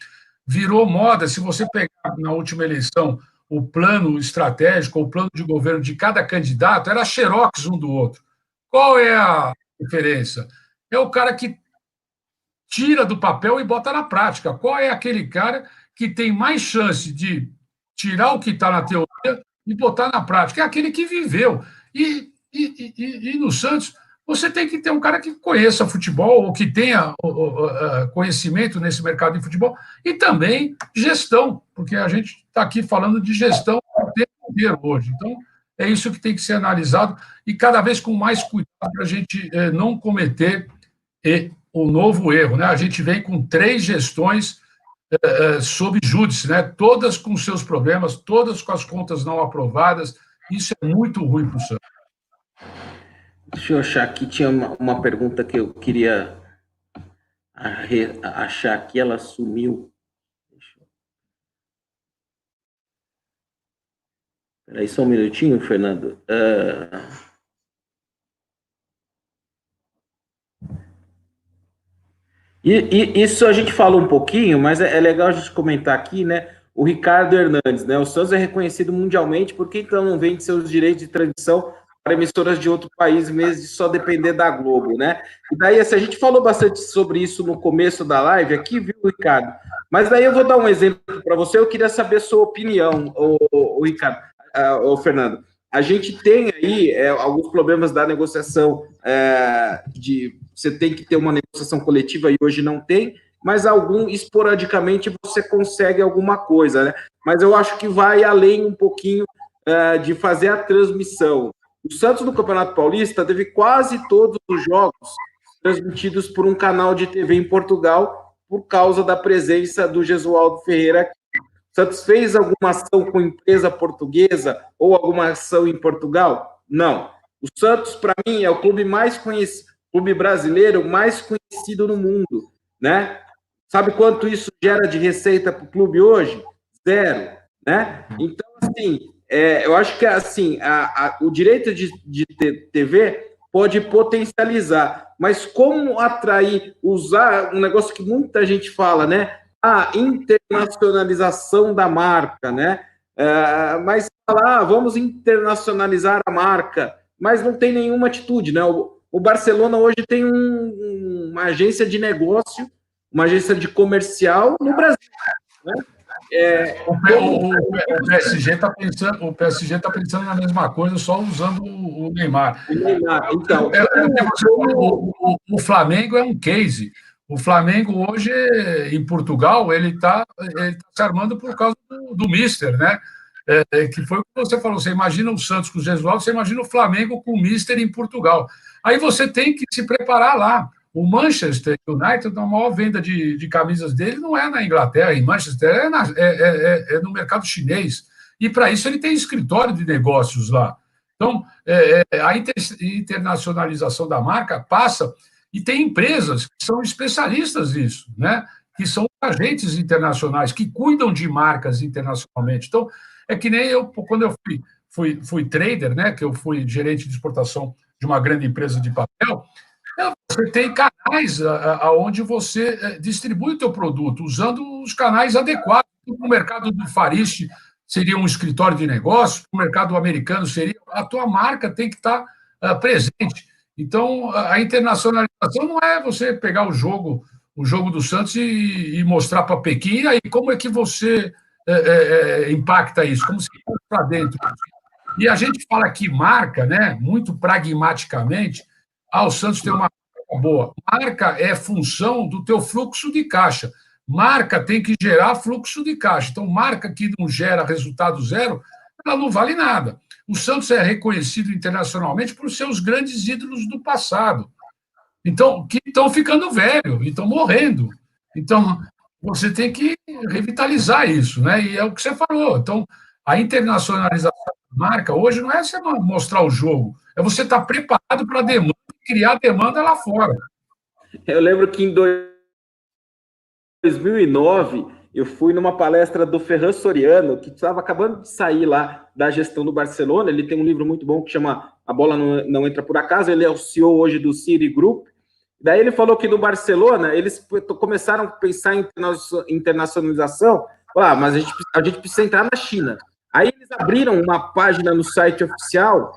virou moda, se você pegar na última eleição o plano estratégico, o plano de governo de cada candidato, era xerox um do outro. Qual é a diferença? É o cara que tira do papel e bota na prática. Qual é aquele cara que tem mais chance de tirar o que está na teoria e botar na prática? É aquele que viveu. E no Santos, você tem que ter um cara que conheça futebol, ou que tenha conhecimento nesse mercado de futebol, e também gestão, porque a gente está aqui falando de gestão o tempo inteiro hoje. Então, é isso que tem que ser analisado, e cada vez com mais cuidado para a gente não cometer o novo erro, né? A gente vem com 3 gestões sob júdice, né? Todas com seus problemas, todas com as contas não aprovadas. Isso é muito ruim para o Santos. Deixa eu achar aqui, tinha uma pergunta que eu queria achar aqui, ela sumiu. Espera aí só um minutinho, Fernando. Isso a gente falou um pouquinho, mas é legal a gente comentar aqui, né? O Ricardo Hernandes, né? O Santos é reconhecido mundialmente, por que então não vende seus direitos de transmissão para emissoras de outro país, em vez de só depender da Globo, né? E daí, assim, a gente falou bastante sobre isso no começo da live aqui, viu, Ricardo? Mas daí eu vou dar um exemplo para você, eu queria saber a sua opinião, o Ricardo, o Fernando. A gente tem aí alguns problemas da negociação, você tem que ter uma negociação coletiva e hoje não tem, mas esporadicamente você consegue alguma coisa, né? Mas eu acho que vai além um pouquinho de fazer a transmissão. O Santos no Campeonato Paulista teve quase todos os jogos transmitidos por um canal de TV em Portugal por causa da presença do Gesualdo Ferreira aqui. O Santos fez alguma ação com empresa portuguesa ou alguma ação em Portugal? Não. O Santos, para mim, é o clube mais conhecido, clube brasileiro mais conhecido no mundo, né? Sabe quanto isso gera de receita para o clube hoje? 0, né? Então, assim, eu acho que assim, o direito de TV pode potencializar, mas como atrair, usar um negócio que muita gente fala, né? A internacionalização da marca, né? Mas falar, vamos internacionalizar a marca, mas não tem nenhuma atitude, né? O Barcelona hoje tem uma agência de negócio, uma agência de comercial no Brasil, né? O PSG está pensando, na mesma coisa, só usando o Neymar. Então, o Flamengo é um case. O Flamengo hoje, em Portugal, ele está se armando por causa do Mister, né? Que foi o que você falou. Você imagina o Santos com o Jesualdo, você imagina o Flamengo com o Mister em Portugal. Aí você tem que se preparar lá. O Manchester United, a maior venda de camisas dele não é na Inglaterra, em Manchester, é no mercado chinês. E para isso ele tem escritório de negócios lá. Então, a internacionalização da marca passa, e tem empresas que são especialistas nisso, né? Que são agentes internacionais, que cuidam de marcas internacionalmente. Então, é que nem eu, quando eu fui trader, né? Que eu fui gerente de exportação de uma grande empresa de papel. Você tem canais aonde você distribui o teu produto, usando os canais adequados. No mercado do Fariste seria um escritório de negócio, no mercado americano seria... A tua marca tem que estar presente. Então, a internacionalização não é você pegar o jogo do Santos e mostrar para Pequim, e aí como é que você impacta isso? Como se fosse para dentro? E a gente fala que marca, né, muito pragmaticamente, o Santos tem uma marca boa. Marca é função do teu fluxo de caixa. Marca tem que gerar fluxo de caixa. Então, marca que não gera resultado zero, ela não vale nada. O Santos é reconhecido internacionalmente por seus grandes ídolos do passado. Então, que estão ficando velhos e estão morrendo. Então, você tem que revitalizar isso, né? E é o que você falou. Então, a internacionalização da marca hoje não é você mostrar o jogo, é você estar preparado para a demanda, criar demanda lá fora. Eu lembro que em 2009 eu fui numa palestra do Ferran Soriano, que estava acabando de sair lá da gestão do Barcelona. Ele tem um livro muito bom que chama A Bola Não Entra Por Acaso. Ele é o CEO hoje do City Group. Daí ele falou que no Barcelona eles começaram a pensar em internacionalização. Mas a gente precisa entrar na China. Aí eles abriram uma página no site oficial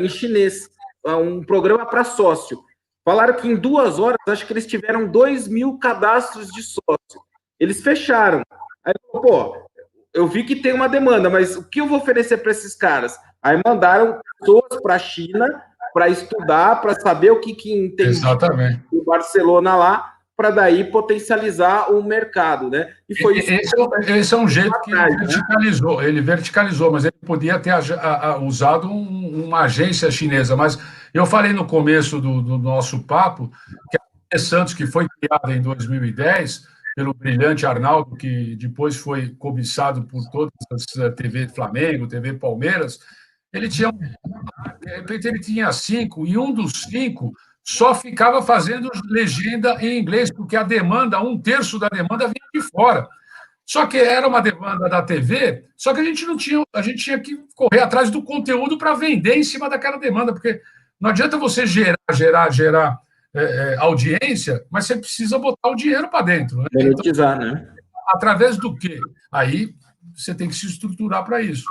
em chinês, um programa para sócio. Falaram que em 2 horas, acho que eles tiveram 2.000 cadastros de sócio. Eles fecharam. Aí, eu vi que tem uma demanda, mas o que eu vou oferecer para esses caras? Aí mandaram pessoas para a China para estudar, para saber o que entende o Barcelona lá, para daí potencializar o mercado, né? E foi isso. Esse é um jeito que ele verticalizou. Ele verticalizou, mas ele podia ter usado uma agência chinesa. Mas eu falei no começo do nosso papo que a TV Santos, que foi criada em 2010 pelo brilhante Arnaldo, que depois foi cobiçado por todas as TV Flamengo, TV Palmeiras, ele tinha, de repente ele tinha 5, e um dos 5 só ficava fazendo legenda em inglês, porque a demanda, 1/3 da demanda vinha de fora. Só que era uma demanda da TV, só que a gente não tinha, a gente tinha que correr atrás do conteúdo para vender em cima daquela demanda, porque não adianta você gerar audiência, mas você precisa botar o dinheiro para dentro. Né? Monetizar, então, né? Através do quê? Aí você tem que se estruturar para isso.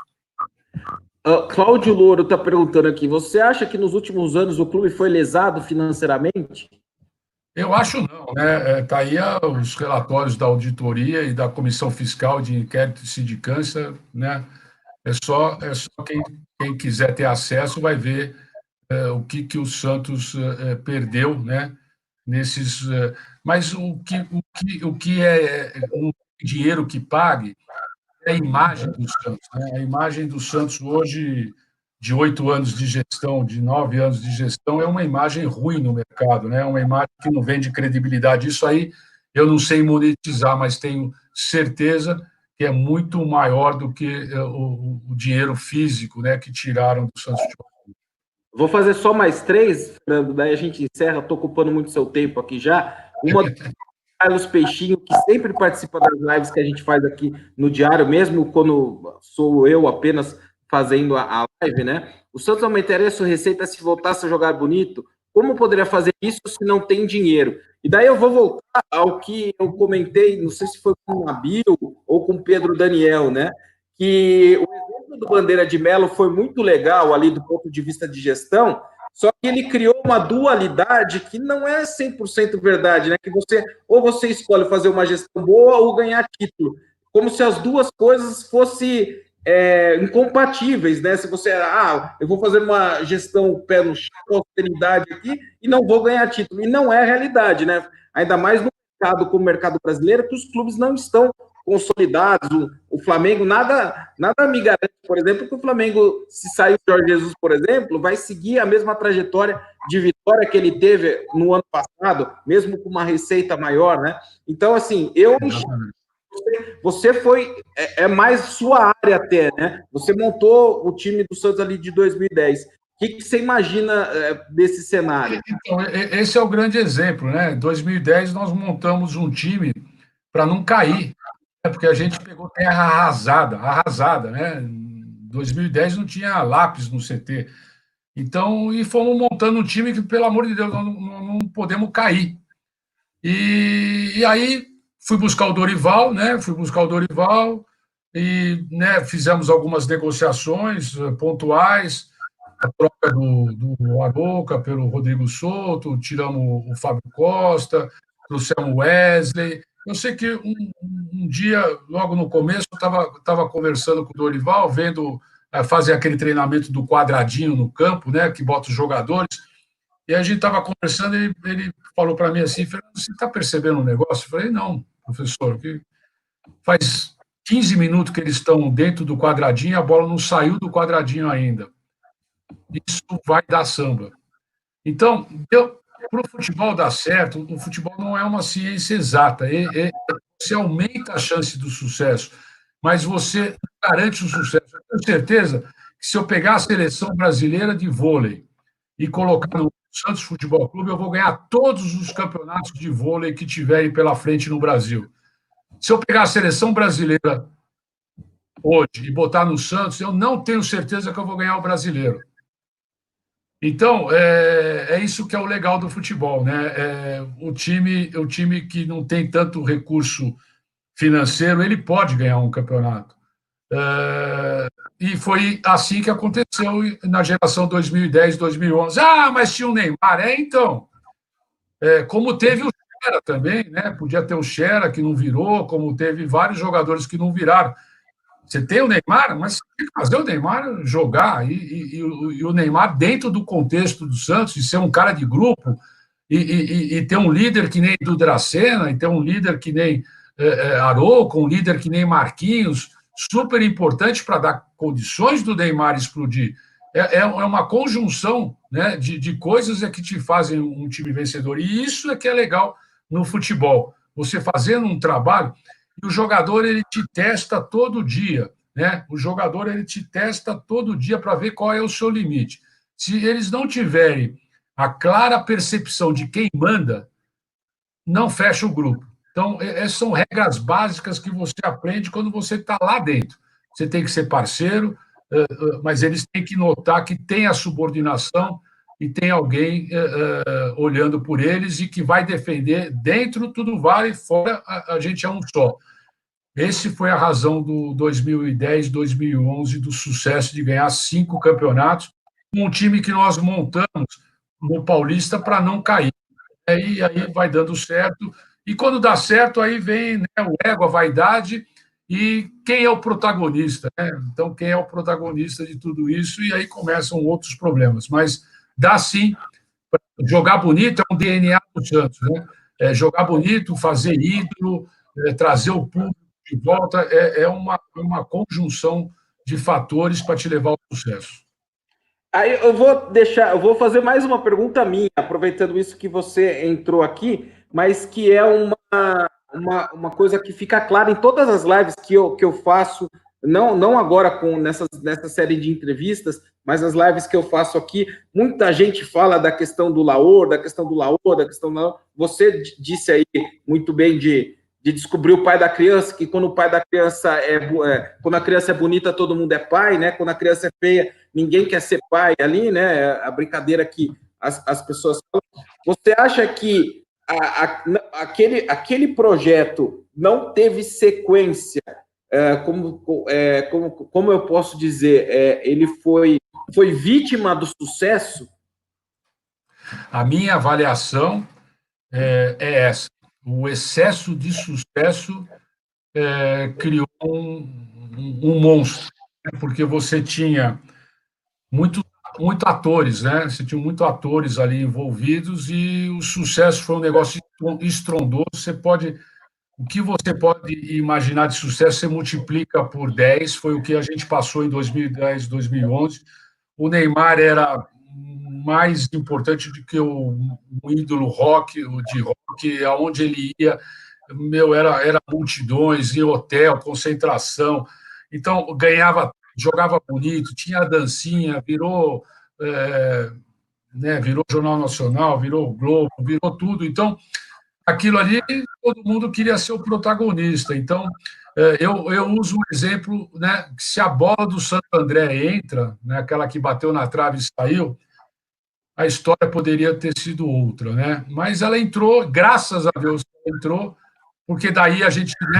Cláudio Louro está perguntando aqui, você acha que nos últimos anos o clube foi lesado financeiramente? Eu acho não, né? Está aí os relatórios da auditoria e da Comissão Fiscal de Inquérito e Sindicância, né? É só quem quiser ter acesso vai ver o que o Santos perdeu, né? Nesses, mas o que é um dinheiro que pague é a imagem do Santos, né? A imagem do Santos hoje, de 8 anos de gestão, de 9 anos de gestão, é uma imagem ruim no mercado, né? Uma imagem que não vende credibilidade. Isso aí eu não sei monetizar, mas tenho certeza que é muito maior do que o dinheiro físico, né, que tiraram do Santos Futebol Clube. Vou fazer só mais 3, Fernando, daí a gente encerra. Estou ocupando muito seu tempo aqui já. Uma do Carlos Peixinho, que sempre participa das lives que a gente faz aqui no Diário, mesmo quando sou eu apenas fazendo a live, né? O Santos aumentaria sua receita se voltasse a jogar bonito? Como poderia fazer isso se não tem dinheiro? E daí eu vou voltar ao que eu comentei, não sei se foi com o Nabil ou com o Pedro Daniel, né? Que o exemplo do Bandeira de Melo foi muito legal ali do ponto de vista de gestão, só que ele criou uma dualidade que não é 100% verdade, né? Que você escolhe fazer uma gestão boa ou ganhar título, como se as duas coisas fossem incompatíveis, né? Se você, eu vou fazer uma gestão pé no chão, austeridade aqui e não vou ganhar título. E não é a realidade, né? Ainda mais no mercado como o mercado brasileiro, que os clubes não estão consolidados. O Flamengo, nada me garante, por exemplo, que o Flamengo, se sair o Jorge Jesus, por exemplo, vai seguir a mesma trajetória de vitória que ele teve no ano passado, mesmo com uma receita maior, né? Então, assim, você foi mais sua área até, né? Você montou o time do Santos ali de 2010. O que você imagina desse cenário? Então, esse é o grande exemplo, né? Em 2010 nós montamos um time para não cair, né? Porque a gente pegou terra arrasada, né? Em 2010 não tinha lápis no CT. Então, e fomos montando um time que, pelo amor de Deus, nós não podemos cair. E aí fui buscar o Dorival, né? E, né, fizemos algumas negociações pontuais, a troca do Arouca pelo Rodrigo Souto, tiramos o Fábio Costa, trouxemos o Wesley. Eu sei que um dia, logo no começo, eu estava conversando com o Dorival, vendo fazer aquele treinamento do quadradinho no campo, né, que bota os jogadores, e a gente estava conversando e ele falou para mim assim, Fernando, você está percebendo um negócio? Eu falei, não, professor, que faz 15 minutos que eles estão dentro do quadradinho e a bola não saiu do quadradinho ainda. Isso vai dar samba. Então, para o futebol dar certo, o futebol não é uma ciência exata. Você aumenta a chance do sucesso, mas você garante o sucesso. Eu tenho certeza que se eu pegar a seleção brasileira de vôlei e colocar no Santos Futebol Clube, eu vou ganhar todos os campeonatos de vôlei que tiverem pela frente no Brasil. Se eu pegar a seleção brasileira hoje e botar no Santos, eu não tenho certeza que eu vou ganhar o brasileiro. Então, é isso que é o legal do futebol, né? O time que não tem tanto recurso financeiro, ele pode ganhar um campeonato. E foi assim que aconteceu na geração 2010, 2011. Mas tinha o Neymar. Então, como teve o Xera também, né? Podia ter o Xera que não virou, como teve vários jogadores que não viraram. Você tem o Neymar, mas você tem que fazer o Neymar jogar. E o Neymar, dentro do contexto do Santos, de ser um cara de grupo, e ter um líder que nem do Dracena, e ter um líder que nem Arouca, um líder que nem Marquinhos, super importante para dar condições do Neymar explodir. É uma conjunção, né, de coisas que te fazem um time vencedor. E isso é que é legal no futebol. Você fazendo um trabalho. E o jogador, ele te testa todo dia, né? O jogador, ele te testa todo dia para ver qual é o seu limite. Se eles não tiverem a clara percepção de quem manda, não fecha o grupo. Então, são regras básicas que você aprende quando você está lá dentro. Você tem que ser parceiro, mas eles têm que notar que tem a subordinação e tem alguém olhando por eles e que vai defender dentro, tudo vale, fora a gente é um só. Esse foi a razão do 2010, 2011, do sucesso de ganhar 5 campeonatos, com um time que nós montamos no Paulista para não cair. E aí vai dando certo. E quando dá certo, aí vem, né, o ego, a vaidade e quem é o protagonista, né? Então, quem é o protagonista de tudo isso? E aí começam outros problemas. Mas dá sim. Jogar bonito é um DNA do Santos, né? Jogar bonito, fazer ídolo, trazer o público de volta, é uma conjunção de fatores para te levar ao sucesso. Aí eu vou fazer mais uma pergunta minha, aproveitando isso que você entrou aqui, mas que é uma coisa que fica clara em todas as lives que eu faço, não agora nessa série de entrevistas, mas as lives que eu faço aqui, muita gente fala da questão do Laor, da questão do Laor, da questão do Laor. Você disse aí muito bem de descobrir o pai da criança, que quando o pai da criança quando a criança é bonita, todo mundo é pai, né? Quando a criança é feia, ninguém quer ser pai ali, né? A brincadeira que as pessoas falam. Você acha que aquele projeto não teve sequência como eu posso dizer, ele foi vítima do sucesso? A minha avaliação é essa. O excesso de sucesso criou um monstro, né? Porque você tinha muito, muito atores, né? Você tinha muito atores ali envolvidos e o sucesso foi um negócio estrondoso. O que você pode imaginar de sucesso, você multiplica por 10, foi o que a gente passou em 2010, 2011. O Neymar era mais importante do que o ídolo de rock, aonde ele ia, era multidões, em hotel, concentração. Então, ganhava, jogava bonito, tinha a dancinha, é, virou Jornal Nacional, virou Globo, virou tudo. Então, aquilo ali, todo mundo queria ser o protagonista. Então, eu uso um exemplo, né, se a bola do Santo André entra, né, aquela que bateu na trave e saiu, a história poderia ter sido outra, né? Mas ela entrou, graças a Deus ela entrou, porque daí a gente, né,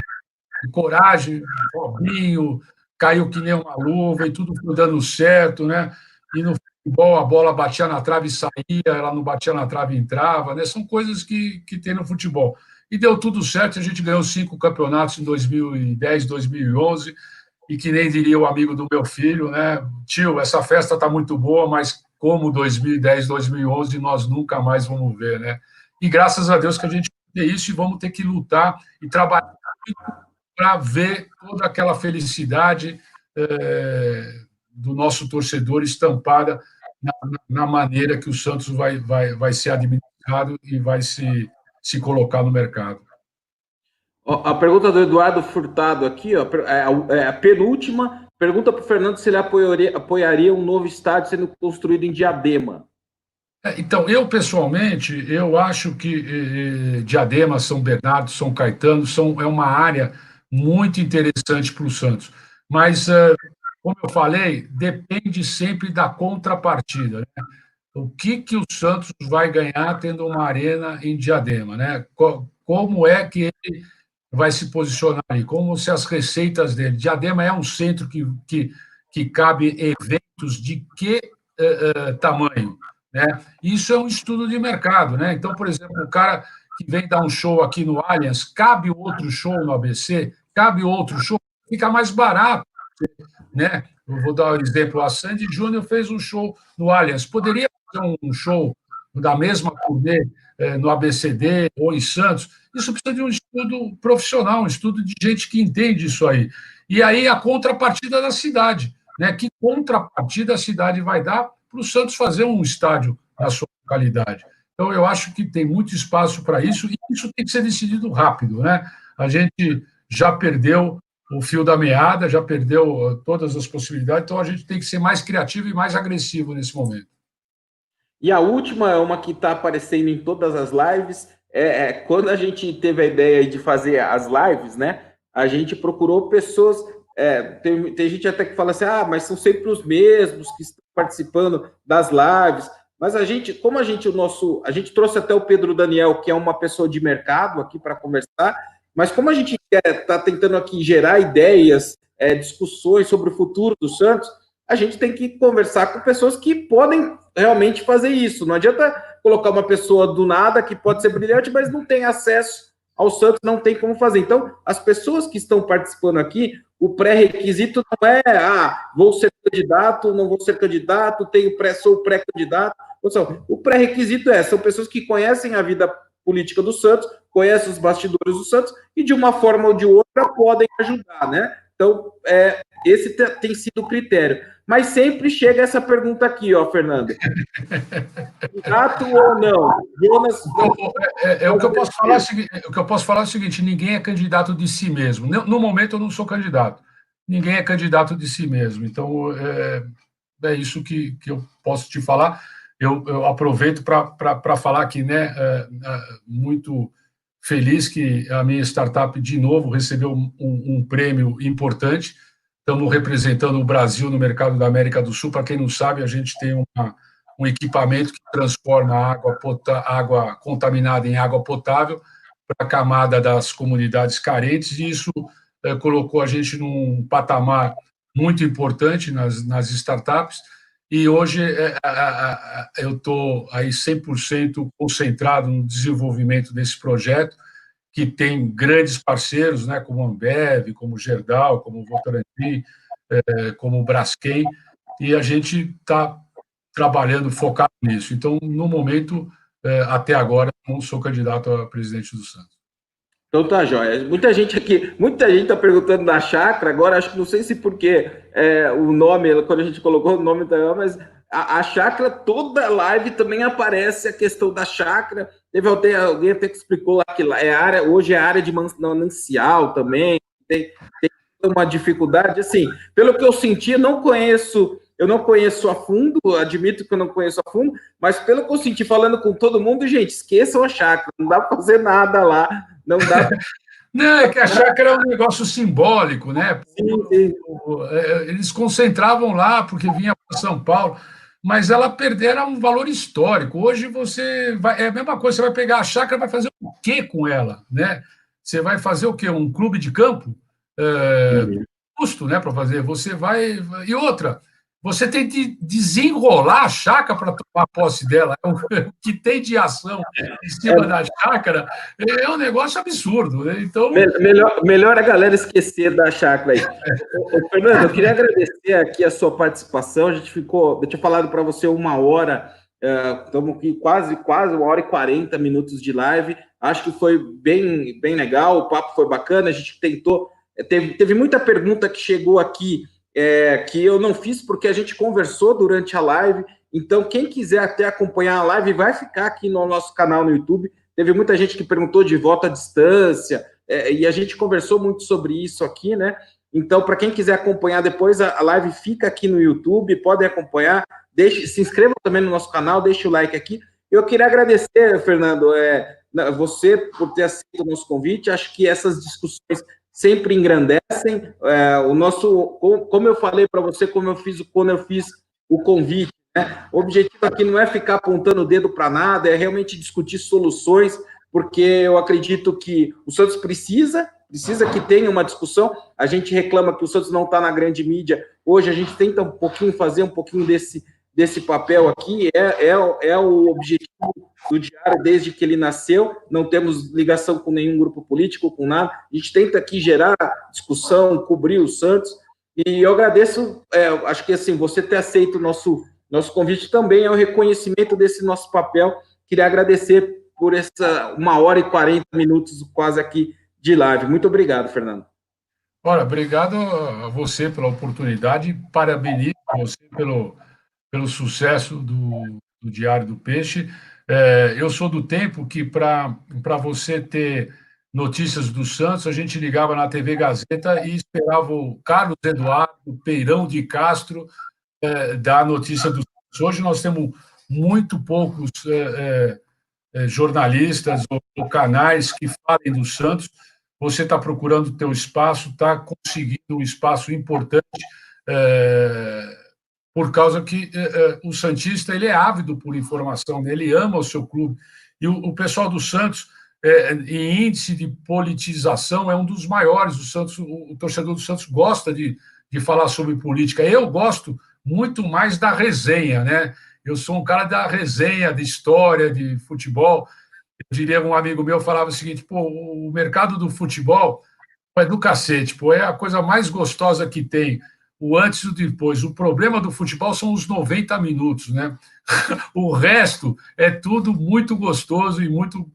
coragem, Robinho, caiu que nem uma luva e tudo foi dando certo, né? E no futebol a bola batia na trave e saía, ela não batia na trave e entrava, né? São coisas que tem no futebol. E deu tudo certo, a gente ganhou 5 campeonatos em 2010, 2011, e que nem diria o amigo do meu filho, né? Tio, essa festa está muito boa, mas como 2010, 2011, nós nunca mais vamos ver, né? E graças a Deus que a gente tem isso e vamos ter que lutar e trabalhar para ver toda aquela felicidade do nosso torcedor estampada na maneira que o Santos vai ser administrado e vai se colocar no mercado. A pergunta do Eduardo Furtado aqui, ó, a penúltima, pergunta para o Fernando se ele apoiaria um novo estádio sendo construído em Diadema. Então, eu pessoalmente, eu acho que Diadema, São Bernardo, São Caetano é uma área muito interessante para o Santos. Mas, como eu falei, depende sempre da contrapartida, né? O que o Santos vai ganhar tendo uma arena em Diadema, né? Como é que ele vai se posicionar ali? Como se as receitas dele... Diadema é um centro que cabe eventos de que tamanho? Né? Isso é um estudo de mercado, né? Então, por exemplo, o cara que vem dar um show aqui no Allianz, cabe outro show no ABC, cabe outro show, fica mais barato, né? Eu vou dar um exemplo, a Sandy Júnior fez um show no Allianz, poderia fazer um show da mesma turnê no ABCD ou em Santos, isso precisa de um estudo profissional, um estudo de gente que entende isso aí. E aí a contrapartida da cidade, né? Que contrapartida a cidade vai dar para o Santos fazer um estádio na sua localidade. Então, eu acho que tem muito espaço para isso, e isso tem que ser decidido rápido, né? A gente já perdeu o fio da meada, já perdeu todas as possibilidades, então a gente tem que ser mais criativo e mais agressivo nesse momento. E a última é uma que está aparecendo em todas as lives. Quando a gente teve a ideia de fazer as lives, né? A gente procurou pessoas. Tem gente até que fala assim: mas são sempre os mesmos que estão participando das lives. Mas a gente trouxe até o Pedro Daniel, que é uma pessoa de mercado aqui para conversar. Mas como a gente está tentando aqui gerar ideias, discussões sobre o futuro do Santos, a gente tem que conversar com pessoas que podem realmente fazer isso. Não adianta colocar uma pessoa do nada que pode ser brilhante, mas não tem acesso ao Santos, não tem como fazer. Então, as pessoas que estão participando aqui, o pré-requisito não é vou ser candidato, não vou ser candidato, sou pré-candidato. O pré-requisito são pessoas que conhecem a vida política do Santos, conhecem os bastidores do Santos e, de uma forma ou de outra, podem ajudar, né? Então, esse tem sido o critério. Mas sempre chega essa pergunta aqui, ó, Fernando. Candidato ou não? Jonas... O que eu posso falar é o seguinte: ninguém é candidato de si mesmo. No momento, eu não sou candidato. Ninguém é candidato de si mesmo. Então, é isso que eu posso te falar. Eu aproveito para falar aqui, né? Muito feliz que a minha startup, de novo, recebeu um prêmio importante. Estamos representando o Brasil no mercado da América do Sul. Para quem não sabe, a gente tem um equipamento que transforma água contaminada em água potável para a camada das comunidades carentes, e isso colocou a gente num patamar muito importante nas startups, e hoje eu estou aí 100% concentrado no desenvolvimento desse projeto, que tem grandes parceiros, né, como a Ambev, como o Gerdau, como o Votorantim, como o Braskem, e a gente está trabalhando focado nisso. Então, no momento, até agora, não sou candidato a presidente do Santos. Então tá, joia. Muita gente está perguntando da chácara, agora acho que não sei se porque o nome, quando a gente colocou o nome, mas a chácara, toda live também aparece a questão da chácara. Teve alguém até que explicou lá que hoje é área de manancial também, tem uma dificuldade, assim, pelo que eu senti, eu não conheço a fundo, admito que eu não conheço a fundo, mas pelo que eu senti falando com todo mundo, gente, esqueçam a chácara, não dá para fazer nada lá, não dá. Não, é que a chácara é um negócio simbólico, né? Sim. Eles concentravam lá porque vinha para São Paulo, mas ela era um valor histórico. Hoje você vai, é a mesma coisa, você vai pegar a chácara, vai fazer o quê com ela, né? Você vai fazer o quê? Um clube de campo? Custo, né, para fazer. Você vai. E outra, você tem de desenrolar a chácara para tomar posse dela. O que tem de ação em cima da chácara é um negócio absurdo. Né? Então... melhor a galera esquecer da chácara aí. Fernando, eu queria agradecer aqui a sua participação. A gente ficou. Eu tinha falado para você 1 hora. Estamos aqui quase 1 hora e 40 minutos de live. Acho que foi bem legal, o papo foi bacana. A gente tentou. Teve muita pergunta que chegou aqui que eu não fiz porque a gente conversou durante a live. Então, quem quiser até acompanhar a live, vai ficar aqui no nosso canal no YouTube. Teve muita gente que perguntou de voto à distância, e a gente conversou muito sobre isso aqui, né? Então, para quem quiser acompanhar depois, a live fica aqui no YouTube, podem acompanhar. Se inscrevam também no nosso canal, deixe o like aqui. Eu queria agradecer, Fernando, você por ter aceito o nosso convite. Acho que essas discussões sempre engrandecem. Como eu falei para você, quando eu fiz o convite, né? O objetivo aqui não é ficar apontando o dedo para nada, é realmente discutir soluções, porque eu acredito que o Santos precisa que tenha uma discussão. A gente reclama que o Santos não está na grande mídia. Hoje a gente tenta fazer um pouquinho desse papel aqui, é o objetivo do Diário desde que ele nasceu. Não temos ligação com nenhum grupo político, com nada. A gente tenta aqui gerar discussão, cobrir o Santos, e eu agradeço, acho que assim, você ter aceito o nosso convite também é o reconhecimento desse nosso papel. Queria agradecer por essa 1 hora e 40 minutos quase aqui de live. Muito obrigado, Fernando. Olha, obrigado a você pela oportunidade, parabenizo você pelo sucesso do Diário do Peixe. Eu sou do tempo que, para você ter notícias do Santos, a gente ligava na TV Gazeta e esperava o Carlos Eduardo Peirão de Castro dar a notícia do Santos. Hoje nós temos muito poucos jornalistas ou canais que falem do Santos. Você está procurando o teu espaço, está conseguindo um espaço importante, por causa que o santista ele é ávido por informação, né? Ele ama o seu clube. E o pessoal do Santos, em índice de politização, é um dos maiores. O torcedor do Santos gosta de falar sobre política. Eu gosto muito mais da resenha, né? Eu sou um cara da resenha, de história, de futebol. Eu diria, um amigo meu falava o seguinte: pô, o mercado do futebol é do cacete, pô, é a coisa mais gostosa que tem, o antes e o depois. O problema do futebol são os 90 minutos, né? O resto é tudo muito gostoso e muito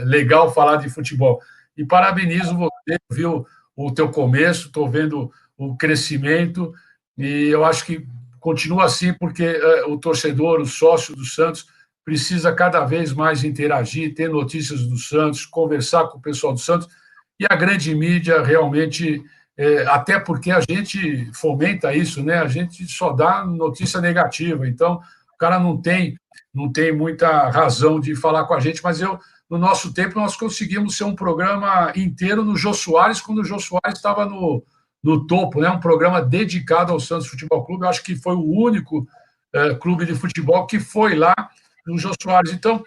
legal falar de futebol. E parabenizo você, viu o teu começo, estou vendo o crescimento, e eu acho que continua assim, porque o torcedor, o sócio do Santos, precisa cada vez mais interagir, ter notícias do Santos, conversar com o pessoal do Santos, e a grande mídia realmente, até porque a gente fomenta isso, né? A gente só dá notícia negativa, então o cara não tem muita razão de falar com a gente, mas no nosso tempo, nós conseguimos ser um programa inteiro no Jô Soares, quando o Jô Soares estava no topo, né? Um programa dedicado ao Santos Futebol Clube. Eu acho que foi o único clube de futebol que foi lá no Jô Soares. Então,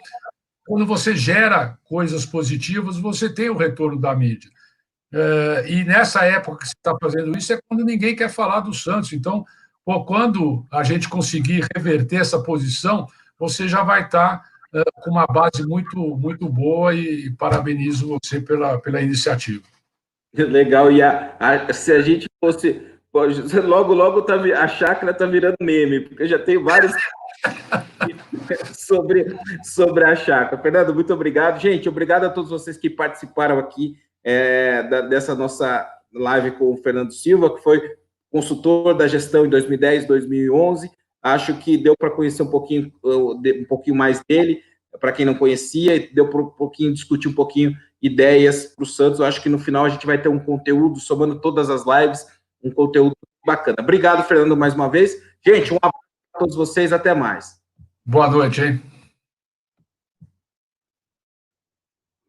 quando você gera coisas positivas, você tem o retorno da mídia. E nessa época que você está fazendo isso é quando ninguém quer falar do Santos. Então, quando a gente conseguir reverter essa posição, você já vai estar com uma base muito, muito boa e parabenizo você pela iniciativa. Legal, e se a gente fosse. Logo, logo a chácara está virando meme, porque já tem vários sobre a chácara. Fernando, muito obrigado. Gente, obrigado a todos vocês que participaram aqui dessa nossa live com o Fernando Silva, que foi consultor da gestão em 2010, 2011. Acho que deu para conhecer um pouquinho mais dele, para quem não conhecia, e deu para um pouquinho discutir um pouquinho ideias para o Santos. Eu acho que no final a gente vai ter um conteúdo, somando todas as lives, um conteúdo bacana. Obrigado, Fernando, mais uma vez. Gente, um abraço a todos vocês, até mais. Boa noite, hein?